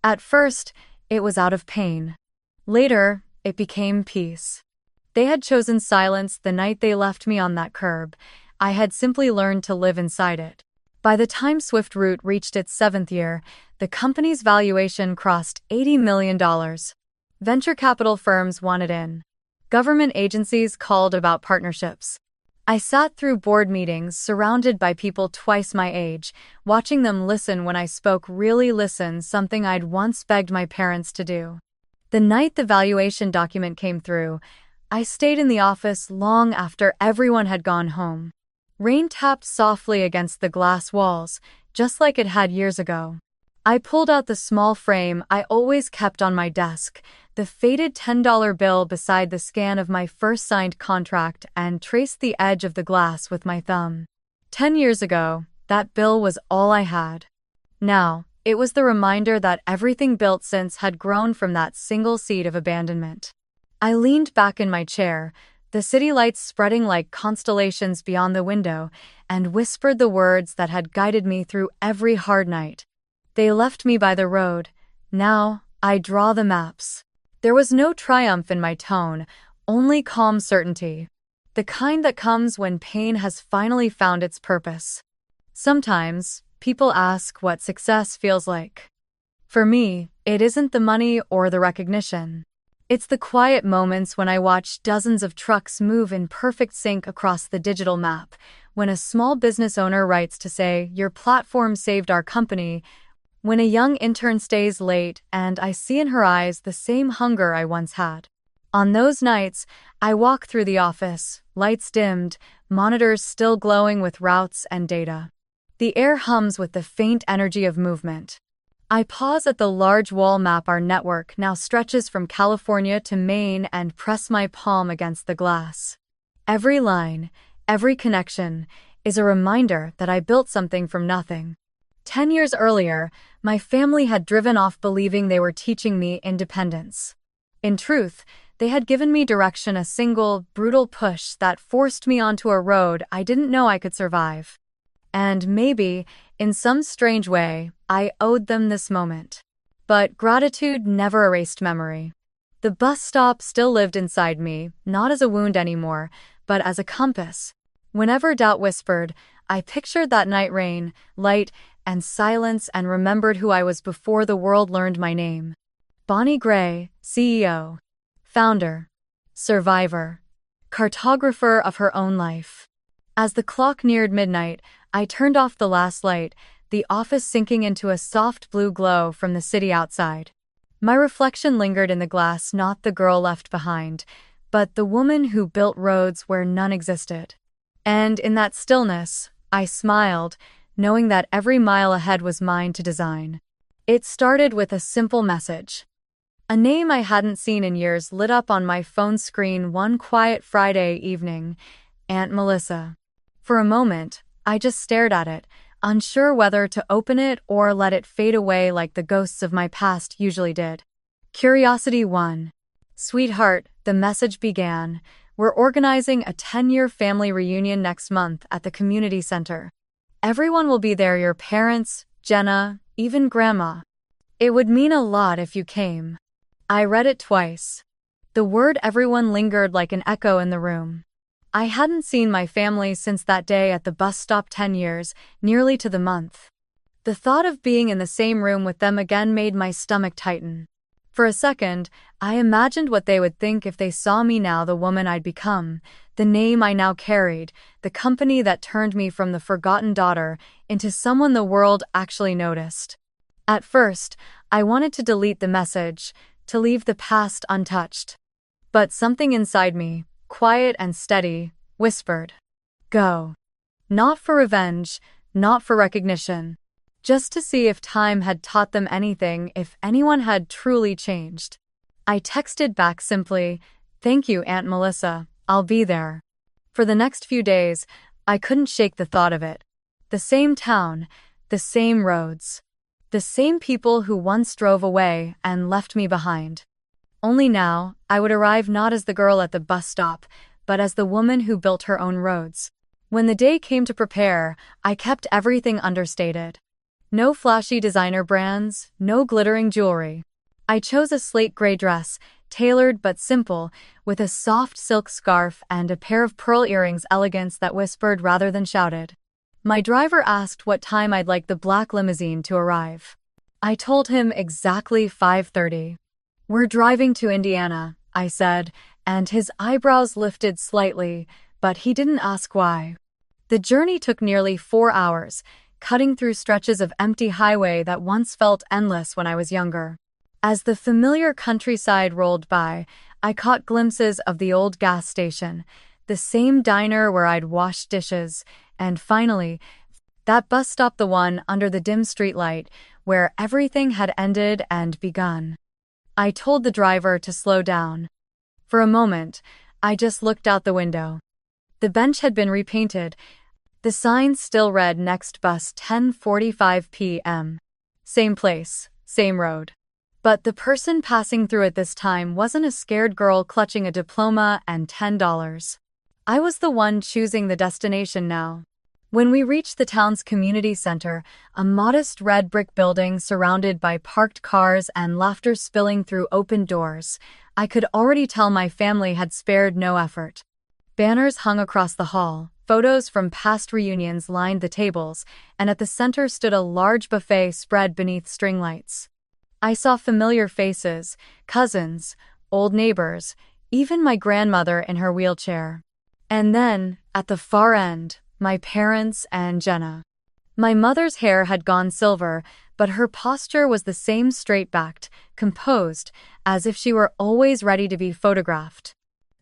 At first, it was out of pain. Later, it became peace. They had chosen silence the night they left me on that curb. I had simply learned to live inside it. By the time SwiftRoute reached its 7th year, the company's valuation crossed $80 million. Venture capital firms wanted in. Government agencies called about partnerships. I sat through board meetings surrounded by people twice my age, watching them listen when I spoke, really listen, something I'd once begged my parents to do. The night the valuation document came through, I stayed in the office long after everyone had gone home. Rain tapped softly against the glass walls, just like it had years ago. I pulled out the small frame I always kept on my desk, the faded $10 bill beside the scan of my first signed contract, and traced the edge of the glass with my thumb. 10 years ago, that bill was all I had. Now, it was the reminder that everything built since had grown from that single seed of abandonment. I leaned back in my chair, the city lights spreading like constellations beyond the window, and whispered the words that had guided me through every hard night. They left me by the road. Now, I draw the maps. There was no triumph in my tone, only calm certainty. The kind that comes when pain has finally found its purpose. Sometimes, people ask what success feels like. For me, it isn't the money or the recognition. It's the quiet moments when I watch dozens of trucks move in perfect sync across the digital map, when a small business owner writes to say, "Your platform saved our company," when a young intern stays late and I see in her eyes the same hunger I once had. On those nights, I walk through the office, lights dimmed, monitors still glowing with routes and data. The air hums with the faint energy of movement. I pause at the large wall map our network now stretches from California to Maine and press my palm against the glass. Every line, every connection, is a reminder that I built something from nothing. 10 years earlier, my family had driven off believing they were teaching me independence. In truth, they had given me direction, a single, brutal push that forced me onto a road I didn't know I could survive. And maybe, in some strange way, I owed them this moment. But gratitude never erased memory. The bus stop still lived inside me, not as a wound anymore, but as a compass. Whenever doubt whispered, I pictured that night rain, light, and silence and remembered who I was before the world learned my name. Bonnie Gray, CEO, founder, survivor, cartographer of her own life. As the clock neared midnight, I turned off the last light, the office sinking into a soft blue glow from the city outside. My reflection lingered in the glass, not the girl left behind, but the woman who built roads where none existed. And in that stillness, I smiled, knowing that every mile ahead was mine to design. It started with a simple message. A name I hadn't seen in years lit up on my phone screen one quiet Friday evening: Aunt Melissa. For a moment, I just stared at it, unsure whether to open it or let it fade away like the ghosts of my past usually did. Curiosity won. "Sweetheart," the message began, "we're organizing a 10-year family reunion next month at the community center. Everyone will be there, your parents, Jenna, even Grandma. It would mean a lot if you came." I read it twice. The word everyone lingered like an echo in the room. I hadn't seen my family since that day at the bus stop 10 years, nearly to the month. The thought of being in the same room with them again made my stomach tighten. For a second, I imagined what they would think if they saw me now, the woman I'd become, the name I now carried, the company that turned me from the forgotten daughter into someone the world actually noticed. At first, I wanted to delete the message, to leave the past untouched. But something inside me, quiet and steady, whispered, "Go." Not for revenge, not for recognition. Just to see if time had taught them anything, if anyone had truly changed. I texted back simply, "Thank you, Aunt Melissa, I'll be there." For the next few days, I couldn't shake the thought of it. The same town, the same roads, the same people who once drove away and left me behind. Only now, I would arrive not as the girl at the bus stop, but as the woman who built her own roads. When the day came to prepare, I kept everything understated. No flashy designer brands, no glittering jewelry. I chose a slate gray dress, tailored but simple, with a soft silk scarf and a pair of pearl earrings, elegance that whispered rather than shouted. My driver asked what time I'd like the black limousine to arrive. I told him exactly 5:30. "We're driving to Indiana," I said, and his eyebrows lifted slightly, but he didn't ask why. The journey took nearly 4 hours, cutting through stretches of empty highway that once felt endless when I was younger. As the familiar countryside rolled by, I caught glimpses of the old gas station, the same diner where I'd washed dishes, and finally, that bus stop, the one under the dim streetlight, where everything had ended and begun. I told the driver to slow down. For a moment, I just looked out the window. The bench had been repainted. The sign still read, "Next bus 10:45 p.m. Same place, same road." But the person passing through at this time wasn't a scared girl clutching a diploma and $10. I was the one choosing the destination now. When we reached the town's community center, a modest red brick building surrounded by parked cars and laughter spilling through open doors, I could already tell my family had spared no effort. Banners hung across the hall, photos from past reunions lined the tables, and at the center stood a large buffet spread beneath string lights. I saw familiar faces, cousins, old neighbors, even my grandmother in her wheelchair. And then, at the far end, my parents and Jenna. My mother's hair had gone silver, but her posture was the same straight-backed, composed, as if she were always ready to be photographed.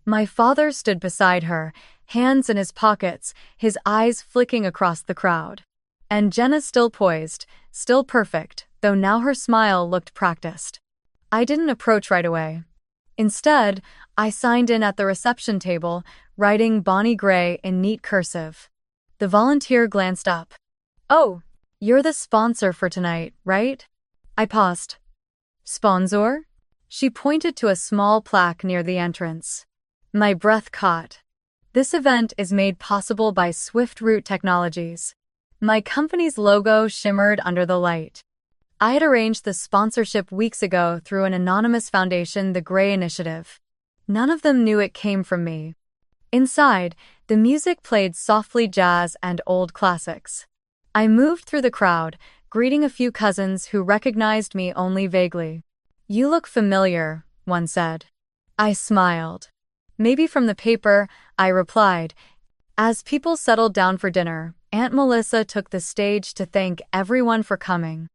My father stood beside her, hands in his pockets, his eyes flicking across the crowd. And Jenna still poised, still perfect, though now her smile looked practiced. I didn't approach right away. Instead, I signed in at the reception table, writing Bonnie Gray in neat cursive. The volunteer glanced up. "Oh, you're the sponsor for tonight, right?" I paused. "Sponsor?" She pointed to a small plaque near the entrance. My breath caught. "This event is made possible by Swift Route Technologies." My company's logo shimmered under the light. I had arranged the sponsorship weeks ago through an anonymous foundation, the Gray Initiative. None of them knew it came from me. Inside, the music played softly jazz and old classics. I moved through the crowd, greeting a few cousins who recognized me only vaguely. "You look familiar," one said. I smiled. "Maybe from the paper," I replied. As people settled down for dinner, Aunt Melissa took the stage to thank everyone for coming.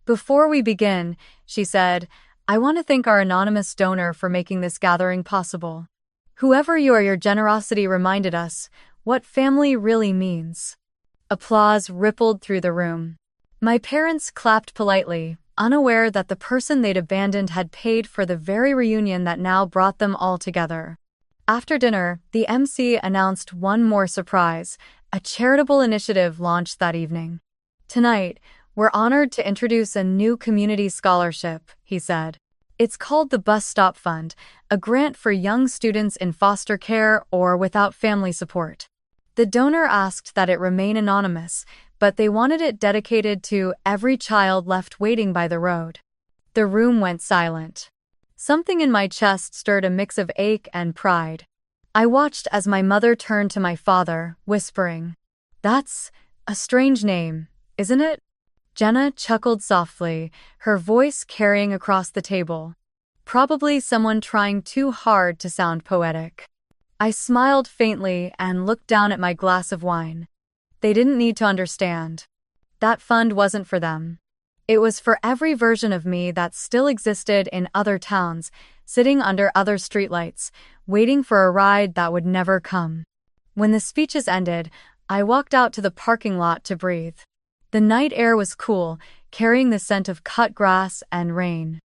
"Before we begin," she said, "I want to thank our anonymous donor for making this gathering possible. Whoever you are, your generosity reminded us what family really means." Applause rippled through the room. My parents clapped politely, unaware that the person they'd abandoned had paid for the very reunion that now brought them all together. After dinner, the MC announced one more surprise, a charitable initiative launched that evening. "Tonight, we're honored to introduce a new community scholarship," he said. "It's called the Bus Stop Fund, a grant for young students in foster care or without family support." The donor asked that it remain anonymous, but they wanted it dedicated to every child left waiting by the road. The room went silent. Something in my chest stirred a mix of ache and pride. I watched as my mother turned to my father, whispering, "That's a strange name, isn't it?" Jenna chuckled softly, her voice carrying across the table. "Probably someone trying too hard to sound poetic." I smiled faintly and looked down at my glass of wine. They didn't need to understand. That fund wasn't for them. It was for every version of me that still existed in other towns, sitting under other streetlights, waiting for a ride that would never come. When the speeches ended, I walked out to the parking lot to breathe. The night air was cool, carrying the scent of cut grass and rain.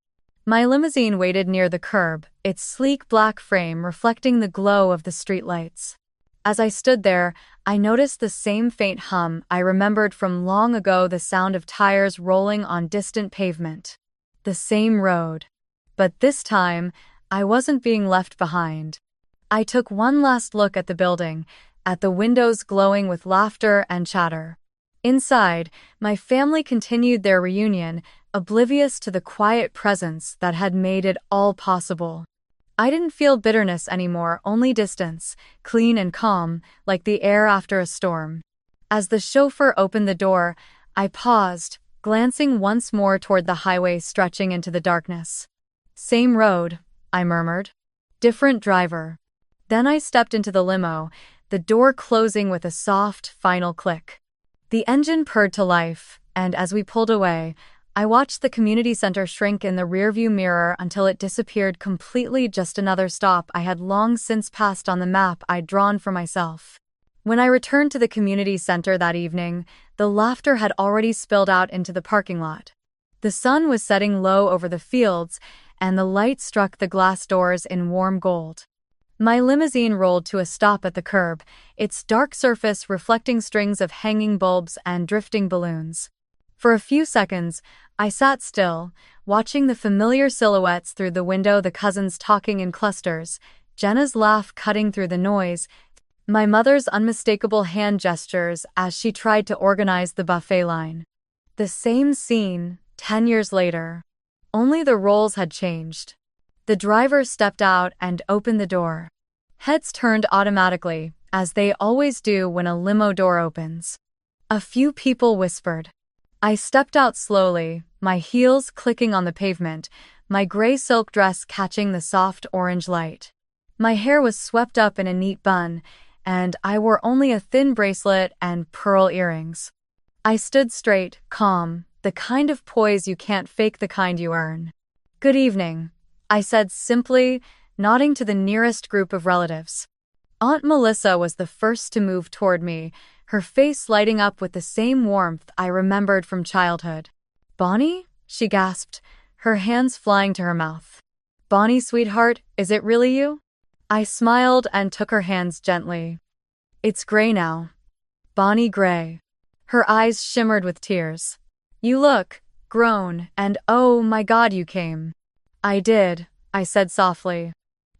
My limousine waited near the curb, its sleek black frame reflecting the glow of the streetlights. As I stood there, I noticed the same faint hum I remembered from long ago, the sound of tires rolling on distant pavement. The same road. But this time, I wasn't being left behind. I took one last look at the building, at the windows glowing with laughter and chatter. Inside, my family continued their reunion, oblivious to the quiet presence that had made it all possible. I didn't feel bitterness anymore, only distance, clean and calm, like the air after a storm. As the chauffeur opened the door, I paused, glancing once more toward the highway stretching into the darkness. "Same road," I murmured. "Different driver." Then I stepped into the limo, the door closing with a soft, final click. The engine purred to life, and as we pulled away, I watched the community center shrink in the rearview mirror until it disappeared completely, just another stop I had long since passed on the map I'd drawn for myself. When I returned to the community center that evening, the laughter had already spilled out into the parking lot. The sun was setting low over the fields, and the light struck the glass doors in warm gold. My limousine rolled to a stop at the curb, its dark surface reflecting strings of hanging bulbs and drifting balloons. For a few seconds, I sat still, watching the familiar silhouettes through the window, the cousins talking in clusters, Jenna's laugh cutting through the noise, my mother's unmistakable hand gestures as she tried to organize the buffet line. The same scene, 10 years later. Only the roles had changed. The driver stepped out and opened the door. Heads turned automatically, as they always do when a limo door opens. A few people whispered. I stepped out slowly, my heels clicking on the pavement, my gray silk dress catching the soft orange light. My hair was swept up in a neat bun, and I wore only a thin bracelet and pearl earrings. I stood straight, calm, the kind of poise you can't fake, the kind you earn. Good evening, I said simply, nodding to the nearest group of relatives. Aunt Melissa was the first to move toward me, her face lighting up with the same warmth I remembered from childhood. Bonnie? She gasped, her hands flying to her mouth. Bonnie, sweetheart, is it really you? I smiled and took her hands gently. It's Gray now. Bonnie Gray. Her eyes shimmered with tears. You look grown, and oh my God, you came. I did, I said softly.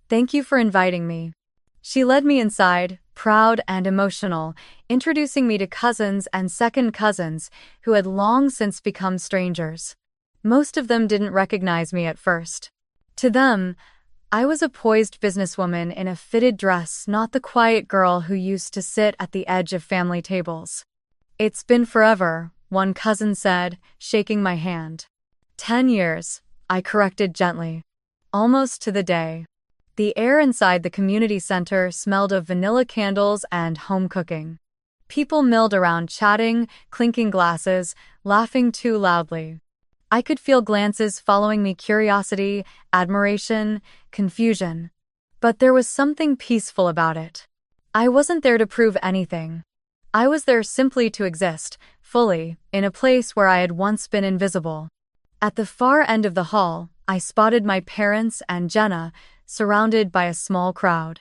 Thank you for inviting me. She led me inside, proud and emotional, introducing me to cousins and second cousins who had long since become strangers. Most of them didn't recognize me at first. To them, I was a poised businesswoman in a fitted dress, not the quiet girl who used to sit at the edge of family tables. It's been forever, one cousin said, shaking my hand. 10 years, I corrected gently. Almost to the day. The air inside the community center smelled of vanilla candles and home cooking. People milled around chatting, clinking glasses, laughing too loudly. I could feel glances following me, curiosity, admiration, confusion. But there was something peaceful about it. I wasn't there to prove anything. I was there simply to exist, fully, in a place where I had once been invisible. At the far end of the hall, I spotted my parents and Jenna, surrounded by a small crowd.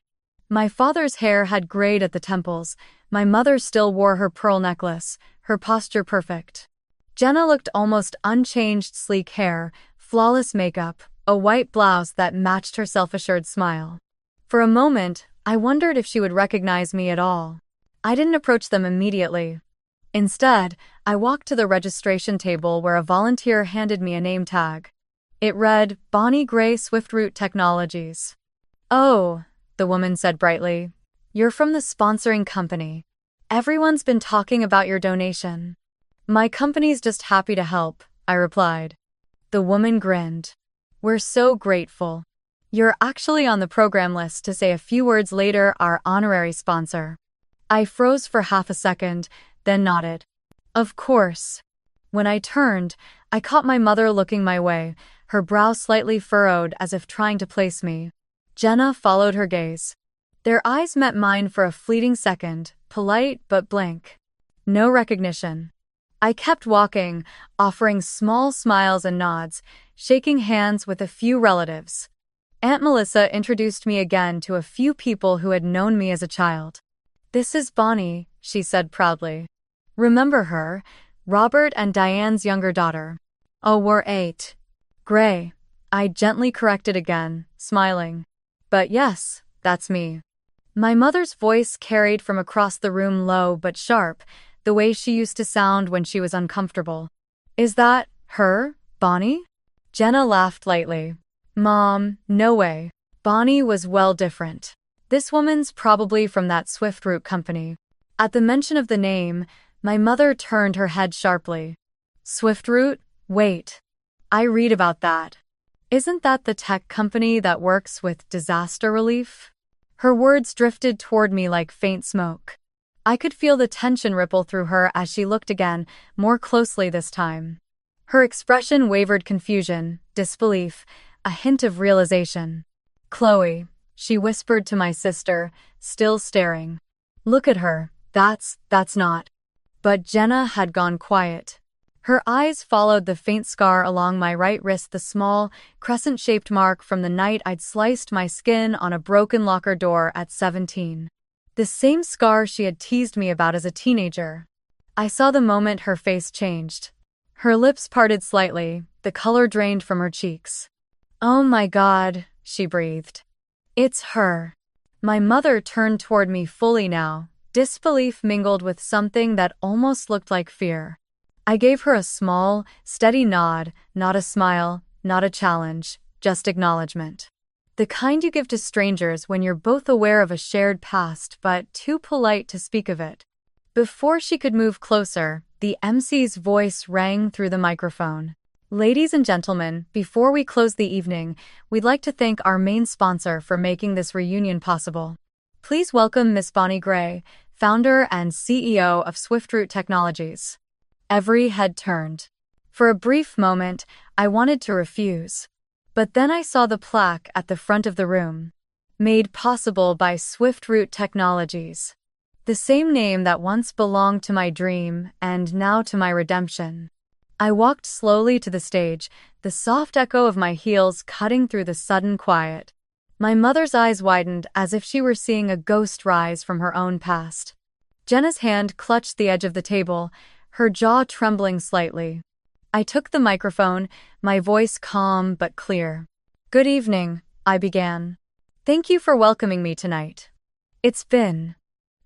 My father's hair had grayed at the temples, my mother still wore her pearl necklace, her posture perfect. Jenna looked almost unchanged, sleek hair, flawless makeup, a white blouse that matched her self-assured smile. For a moment, I wondered if she would recognize me at all. I didn't approach them immediately. Instead, I walked to the registration table where a volunteer handed me a name tag. It read, Bonnie Gray, Swiftroot Technologies. Oh, the woman said brightly. You're from the sponsoring company. Everyone's been talking about your donation. My company's just happy to help, I replied. The woman grinned. We're so grateful. You're actually on the program list to say a few words later, our honorary sponsor. I froze for half a second, then nodded. Of course. When I turned, I caught my mother looking my way, her brow slightly furrowed as if trying to place me. Jenna followed her gaze. Their eyes met mine for a fleeting second, polite but blank. No recognition. I kept walking, offering small smiles and nods, shaking hands with a few relatives. Aunt Melissa introduced me again to a few people who had known me as a child. This is Bonnie, she said proudly. Remember her, Robert and Diane's younger daughter. Oh, we're 8. Gray. I gently corrected again, smiling. But yes, that's me. My mother's voice carried from across the room, low but sharp, the way she used to sound when she was uncomfortable. Is that her, Bonnie? Jenna laughed lightly. Mom, no way. Bonnie was well different. This woman's probably from that Swiftroot company. At the mention of the name, my mother turned her head sharply. Swiftroot? Wait. I read about that. Isn't that the tech company that works with disaster relief? Her words drifted toward me like faint smoke. I could feel the tension ripple through her as she looked again, more closely this time. Her expression wavered, confusion, disbelief, a hint of realization. Chloe, she whispered to my sister, still staring. Look at her, that's not. But Jenna had gone quiet. Her eyes followed the faint scar along my right wrist, the small, crescent-shaped mark from the night I'd sliced my skin on a broken locker door at 17. The same scar she had teased me about as a teenager. I saw the moment her face changed. Her lips parted slightly, the color drained from her cheeks. "Oh my God," she breathed. "It's her." My mother turned toward me fully now, disbelief mingled with something that almost looked like fear. I gave her a small, steady nod, not a smile, not a challenge, just acknowledgement. The kind you give to strangers when you're both aware of a shared past but too polite to speak of it. Before she could move closer, the MC's voice rang through the microphone. "Ladies and gentlemen, before we close the evening, we'd like to thank our main sponsor for making this reunion possible. Please welcome Miss Bonnie Gray, founder and CEO of SwiftRoute Technologies." Every head turned. For a brief moment, I wanted to refuse. But then I saw the plaque at the front of the room. "Made possible by SwiftRoute Technologies." The same name that once belonged to my dream and now to my redemption. I walked slowly to the stage, the soft echo of my heels cutting through the sudden quiet. My mother's eyes widened as if she were seeing a ghost rise from her own past. Jenna's hand clutched the edge of the table, her jaw trembling slightly. I took the microphone, my voice calm but clear. "Good evening," I began. "Thank you for welcoming me tonight. It's been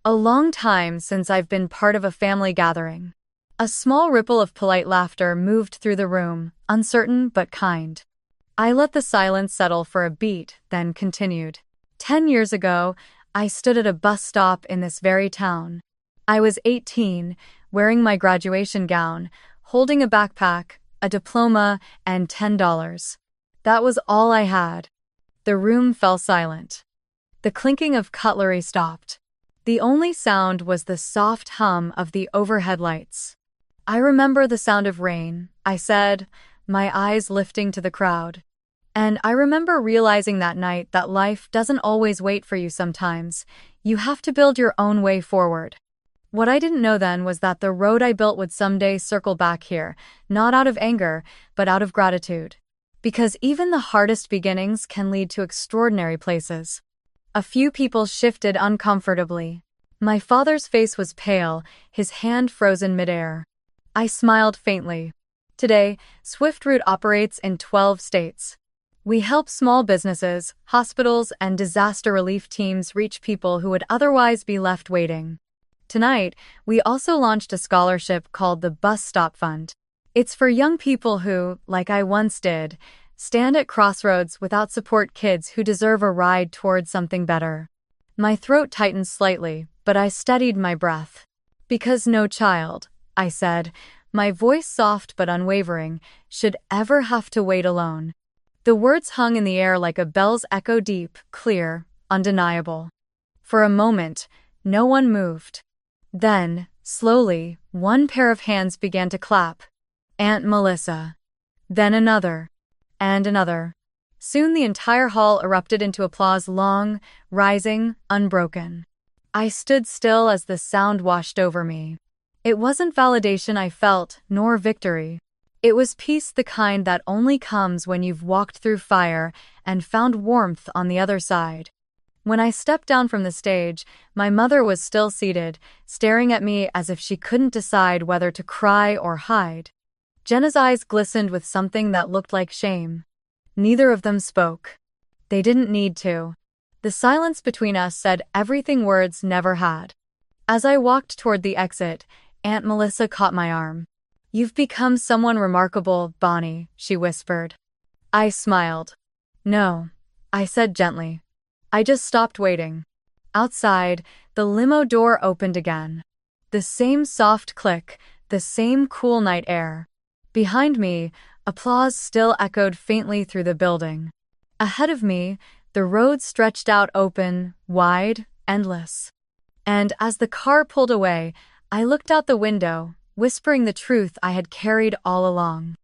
a long time since I've been part of a family gathering." A small ripple of polite laughter moved through the room, uncertain but kind. I let the silence settle for a beat, then continued. 10 years ago, I stood at a bus stop in this very town. I was 18, wearing my graduation gown, holding a backpack, a diploma, and $10. That was all I had. The room fell silent. The clinking of cutlery stopped. The only sound was the soft hum of the overhead lights. "I remember the sound of rain," I said, my eyes lifting to the crowd. "And I remember realizing that night that life doesn't always wait for you sometimes. You have to build your own way forward." What I didn't know then was that the road I built would someday circle back here, not out of anger, but out of gratitude. Because even the hardest beginnings can lead to extraordinary places. A few people shifted uncomfortably. My father's face was pale, his hand frozen midair. I smiled faintly. Today, SwiftRoute operates in 12 states. We help small businesses, hospitals, and disaster relief teams reach people who would otherwise be left waiting. Tonight, we also launched a scholarship called the Bus Stop Fund. It's for young people who, like I once did, stand at crossroads without support, kids who deserve a ride towards something better. My throat tightened slightly, but I steadied my breath. "Because no child," I said, my voice soft but unwavering, "should ever have to wait alone." The words hung in the air like a bell's echo, deep, clear, undeniable. For a moment, no one moved. Then, slowly, one pair of hands began to clap. Aunt Melissa. Then another. And another. Soon the entire hall erupted into applause, long, rising, unbroken. I stood still as the sound washed over me. It wasn't validation I felt, nor victory. It was peace, the kind that only comes when you've walked through fire and found warmth on the other side. When I stepped down from the stage, my mother was still seated, staring at me as if she couldn't decide whether to cry or hide. Jenna's eyes glistened with something that looked like shame. Neither of them spoke. They didn't need to. The silence between us said everything words never had. As I walked toward the exit, Aunt Melissa caught my arm. "You've become someone remarkable, Bonnie," she whispered. I smiled. "No," I said gently. "I just stopped waiting." Outside, the limo door opened again. The same soft click, the same cool night air. Behind me, applause still echoed faintly through the building. Ahead of me, the road stretched out open, wide, endless. And as the car pulled away, I looked out the window, whispering the truth I had carried all along.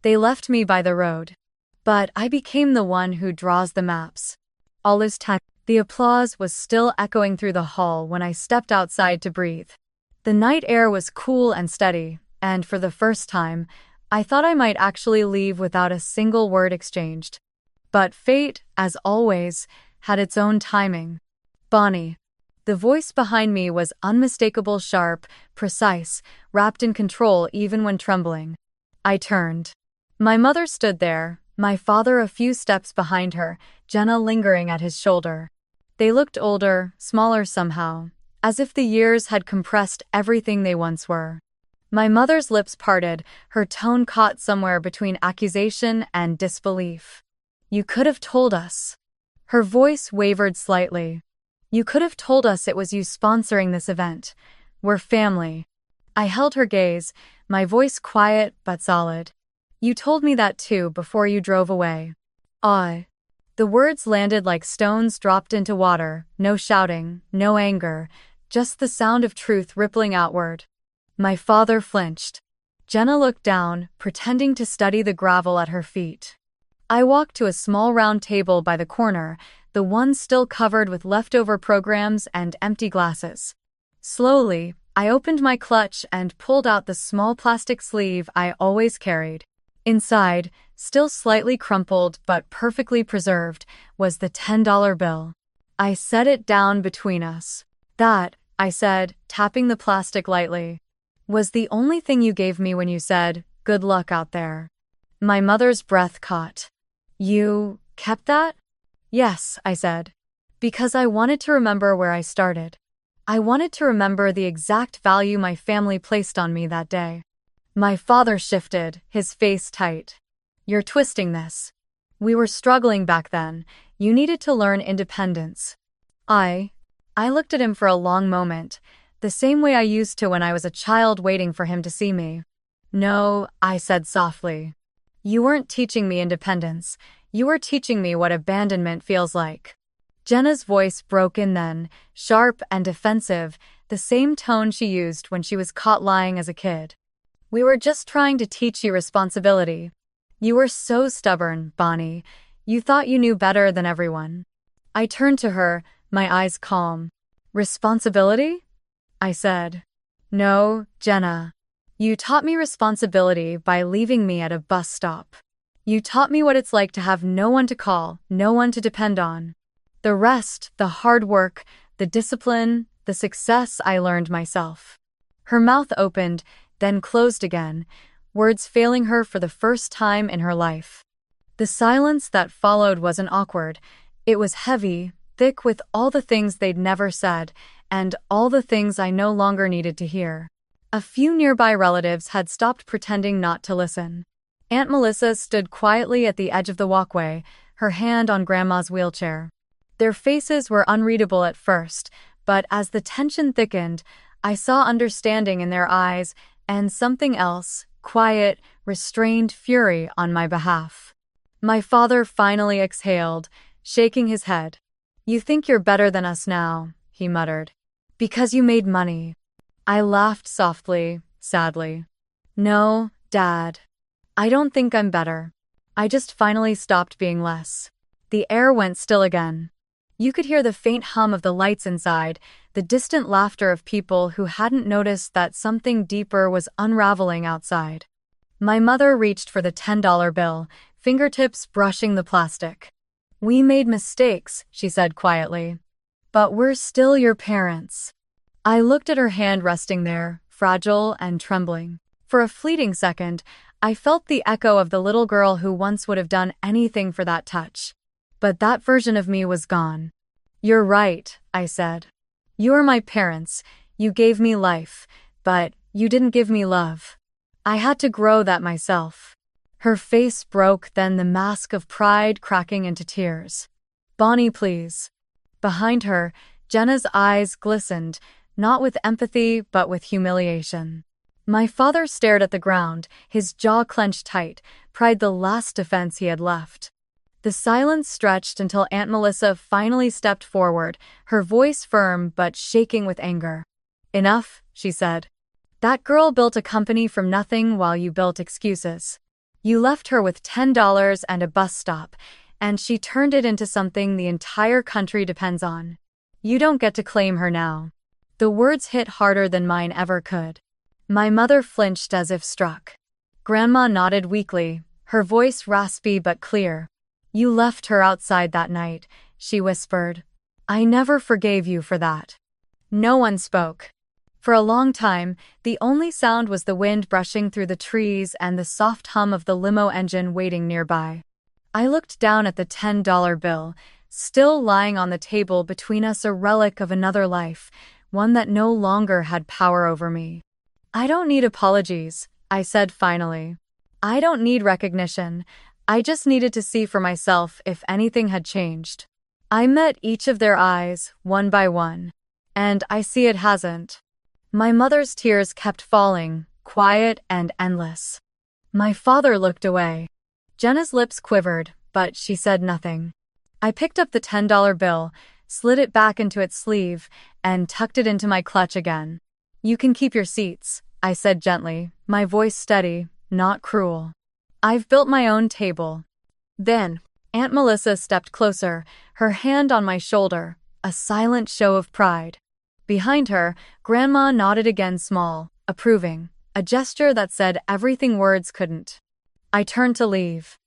They left me by the road. But I became the one who draws the maps. All this time, the applause was still echoing through the hall when I stepped outside to breathe. The night air was cool and steady, and for the first time, I thought I might actually leave without a single word exchanged. But fate, as always, had its own timing. "Bonnie." The voice behind me was unmistakable, sharp, precise, wrapped in control even when trembling. I turned. My mother stood there, my father a few steps behind her, Jenna lingering at his shoulder. They looked older, smaller somehow, as if the years had compressed everything they once were. My mother's lips parted, her tone caught somewhere between accusation and disbelief. You could have told us. Her voice wavered slightly. You could have told us it was you sponsoring this event. We're family. I held her gaze, my voice quiet but solid. You told me that too before you drove away. I. The words landed like stones dropped into water, no shouting, no anger, just the sound of truth rippling outward. My father flinched. Jenna looked down, pretending to study the gravel at her feet. I walked to a small round table by the corner, the one still covered with leftover programs and empty glasses. Slowly, I opened my clutch and pulled out the small plastic sleeve I always carried. Inside, still slightly crumpled but perfectly preserved, was the $10 bill. I set it down between us. That, I said, tapping the plastic lightly, was the only thing you gave me when you said, "Good luck out there." My mother's breath caught. You kept that? Yes, I said. Because I wanted to remember where I started. I wanted to remember the exact value my family placed on me that day. My father shifted, his face tight. You're twisting this. We were struggling back then. You needed to learn independence. I looked at him for a long moment, the same way I used to when I was a child waiting for him to see me. No, I said softly. You weren't teaching me independence. You were teaching me what abandonment feels like. Jenna's voice broke in then, sharp and defensive, the same tone she used when she was caught lying as a kid. We were just trying to teach you responsibility. You were so stubborn, Bonnie. You thought you knew better than everyone. I turned to her, my eyes calm. Responsibility? I said. No, Jenna. You taught me responsibility by leaving me at a bus stop. You taught me what it's like to have no one to call, no one to depend on. The rest, the hard work, the discipline, the success I learned myself. Her mouth opened, then closed again, words failing her for the first time in her life. The silence that followed wasn't awkward. It was heavy, thick with all the things they'd never said, and all the things I no longer needed to hear. A few nearby relatives had stopped pretending not to listen. Aunt Melissa stood quietly at the edge of the walkway, her hand on Grandma's wheelchair. Their faces were unreadable at first, but as the tension thickened, I saw understanding in their eyes and something else, quiet, restrained fury on my behalf. My father finally exhaled, shaking his head. You think you're better than us now, he muttered. Because you made money. I laughed softly, sadly. No, Dad. I don't think I'm better. I just finally stopped being less. The air went still again. You could hear the faint hum of the lights inside, the distant laughter of people who hadn't noticed that something deeper was unraveling outside. My mother reached for the $10 bill, fingertips brushing the plastic. We made mistakes, she said quietly. But we're still your parents. I looked at her hand resting there, fragile and trembling. For a fleeting second, I felt the echo of the little girl who once would have done anything for that touch. But that version of me was gone. You're right, I said. You are my parents. You gave me life, but you didn't give me love. I had to grow that myself. Her face broke, then the mask of pride cracking into tears. Bonnie, please. Behind her, Jenna's eyes glistened, not with empathy but with humiliation. My father stared at the ground, his jaw clenched tight, pride the last defense he had left. The silence stretched until Aunt Melissa finally stepped forward, her voice firm but shaking with anger. Enough, she said. That girl built a company from nothing while you built excuses. You left her with $10 and a bus stop, and she turned it into something the entire country depends on. You don't get to claim her now. The words hit harder than mine ever could. My mother flinched as if struck. Grandma nodded weakly, her voice raspy but clear. You left her outside that night, she whispered. I never forgave you for that. No one spoke. For a long time, the only sound was the wind brushing through the trees and the soft hum of the limo engine waiting nearby. I looked down at the $10 bill, still lying on the table between us, a relic of another life, one that no longer had power over me. "I don't need apologies," I said finally. "I don't need recognition. I just needed to see for myself if anything had changed." I met each of their eyes, one by one. And I see it hasn't. My mother's tears kept falling, quiet and endless. My father looked away. Jenna's lips quivered, but she said nothing. I picked up the $10 bill, slid it back into its sleeve, and tucked it into my clutch again. "You can keep your seats," I said gently, my voice steady, not cruel. "I've built my own table." Then, Aunt Melissa stepped closer, her hand on my shoulder, a silent show of pride. Behind her, Grandma nodded again, small, approving, a gesture that said everything words couldn't. I turned to leave.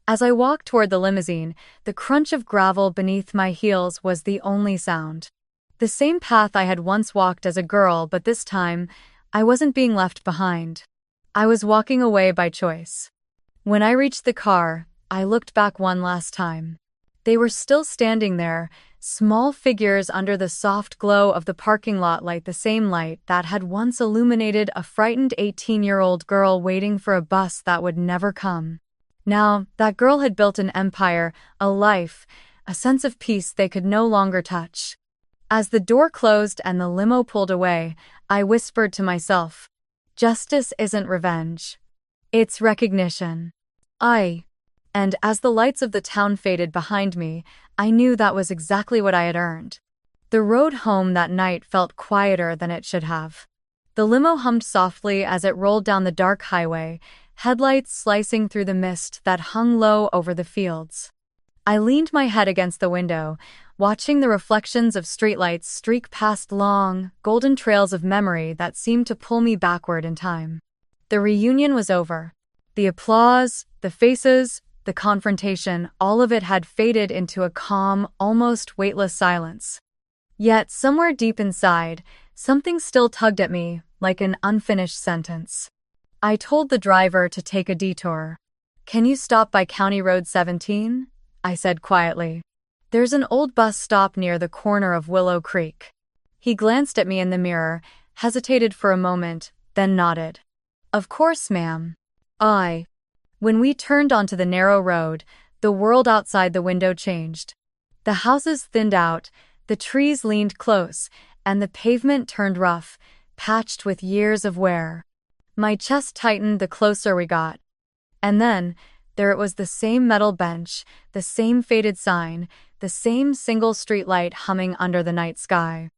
As I walked toward the limousine, the crunch of gravel beneath my heels was the only sound. The same path I had once walked as a girl, but this time, I wasn't being left behind. I was walking away by choice. When I reached the car, I looked back one last time. They were still standing there, small figures under the soft glow of the parking lot light, the same light that had once illuminated a frightened 18-year-old girl waiting for a bus that would never come. Now, that girl had built an empire, a life, a sense of peace they could no longer touch. As the door closed and the limo pulled away, I whispered to myself, "Justice isn't revenge. It's recognition." And as the lights of the town faded behind me, I knew that was exactly what I had earned. The road home that night felt quieter than it should have. The limo hummed softly as it rolled down the dark highway, headlights slicing through the mist that hung low over the fields. I leaned my head against the window, watching the reflections of streetlights streak past long, golden trails of memory that seemed to pull me backward in time. The reunion was over. The applause, the faces, the confrontation, all of it had faded into a calm, almost weightless silence. Yet, somewhere deep inside, something still tugged at me, like an unfinished sentence. I told the driver to take a detour. "Can you stop by County Road 17? I said quietly. "There's an old bus stop near the corner of Willow Creek." He glanced at me in the mirror, hesitated for a moment, then nodded. "Of course, ma'am." When we turned onto the narrow road, the world outside the window changed. The houses thinned out, the trees leaned close, and the pavement turned rough, patched with years of wear. My chest tightened the closer we got. And then, there it was, the same metal bench, the same faded sign, the same single streetlight humming under the night sky.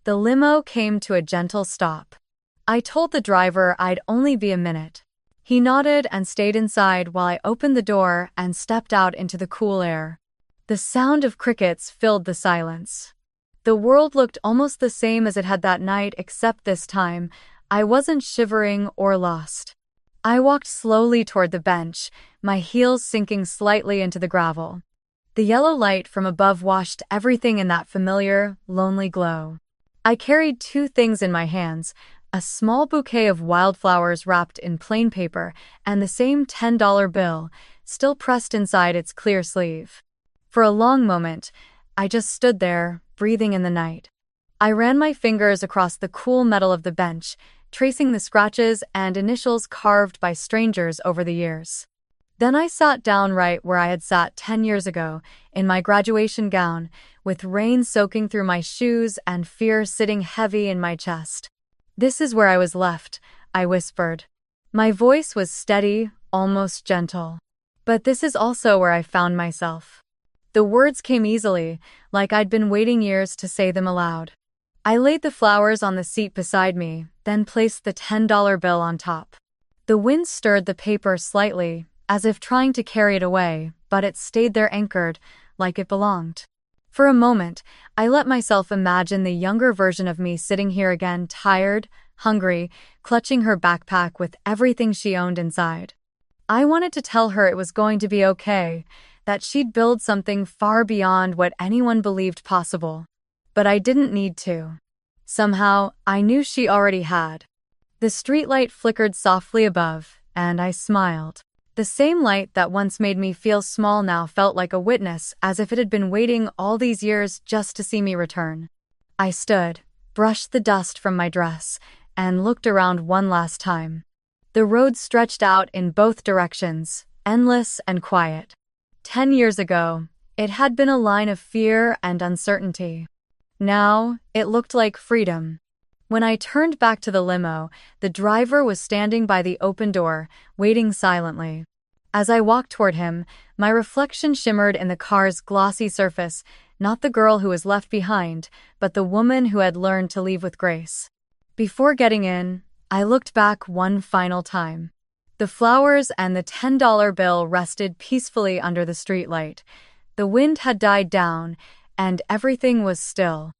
The limo came to a gentle stop. I told the driver I'd only be a minute. He nodded and stayed inside while I opened the door and stepped out into the cool air. The sound of crickets filled the silence. The world looked almost the same as it had that night, except this time, I wasn't shivering or lost. I walked slowly toward the bench, my heels sinking slightly into the gravel. The yellow light from above washed everything in that familiar, lonely glow. I carried two things in my hands, a small bouquet of wildflowers wrapped in plain paper, and the same $10 bill, still pressed inside its clear sleeve. For a long moment, I just stood there, breathing in the night. I ran my fingers across the cool metal of the bench, tracing the scratches and initials carved by strangers over the years. Then I sat down right where I had sat 10 years ago, in my graduation gown, with rain soaking through my shoes and fear sitting heavy in my chest. "This is where I was left," I whispered. My voice was steady, almost gentle. "But this is also where I found myself." The words came easily, like I'd been waiting years to say them aloud. I laid the flowers on the seat beside me, then placed the $10 bill on top. The wind stirred the paper slightly, as if trying to carry it away, but it stayed there anchored, like it belonged. For a moment, I let myself imagine the younger version of me sitting here again, tired, hungry, clutching her backpack with everything she owned inside. I wanted to tell her it was going to be okay, that she'd build something far beyond what anyone believed possible. But I didn't need to. Somehow, I knew she already had. The streetlight flickered softly above, and I smiled. The same light that once made me feel small now felt like a witness, as if it had been waiting all these years just to see me return. I stood, brushed the dust from my dress, and looked around one last time. The road stretched out in both directions, endless and quiet. 10 years ago, it had been a line of fear and uncertainty. Now, it looked like freedom. When I turned back to the limo, the driver was standing by the open door, waiting silently. As I walked toward him, my reflection shimmered in the car's glossy surface, not the girl who was left behind, but the woman who had learned to leave with grace. Before getting in, I looked back one final time. The flowers and the $10 bill rested peacefully under the streetlight. The wind had died down, and everything was still.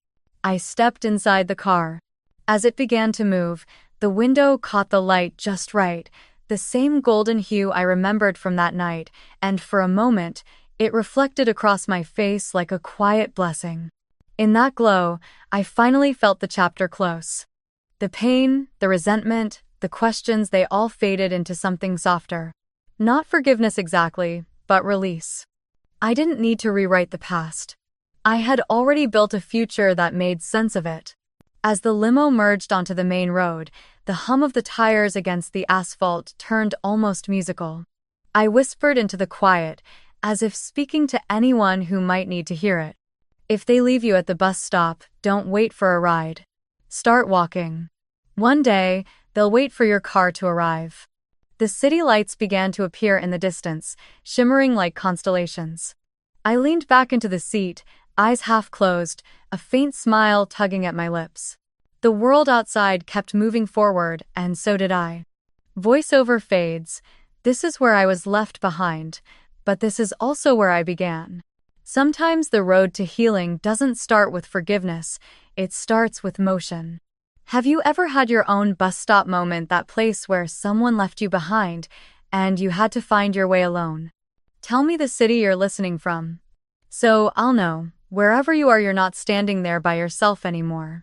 I stepped inside the car. As it began to move, the window caught the light just right, the same golden hue I remembered from that night, and for a moment, it reflected across my face like a quiet blessing. In that glow, I finally felt the chapter close. The pain, the resentment, the questions, they all faded into something softer. Not forgiveness exactly, but release. I didn't need to rewrite the past. I had already built a future that made sense of it. As the limo merged onto the main road, the hum of the tires against the asphalt turned almost musical. I whispered into the quiet, as if speaking to anyone who might need to hear it. If they leave you at the bus stop, don't wait for a ride. Start walking. One day, they'll wait for your car to arrive. The city lights began to appear in the distance, shimmering like constellations. I leaned back into the seat, eyes half closed, a faint smile tugging at my lips. The world outside kept moving forward, and so did I. Voiceover fades. This is where I was left behind, but this is also where I began. Sometimes the road to healing doesn't start with forgiveness, it starts with motion. Have you ever had your own bus stop moment, that place where someone left you behind, and you had to find your way alone? Tell me the city you're listening from. So I'll know, wherever you are, you're not standing there by yourself anymore.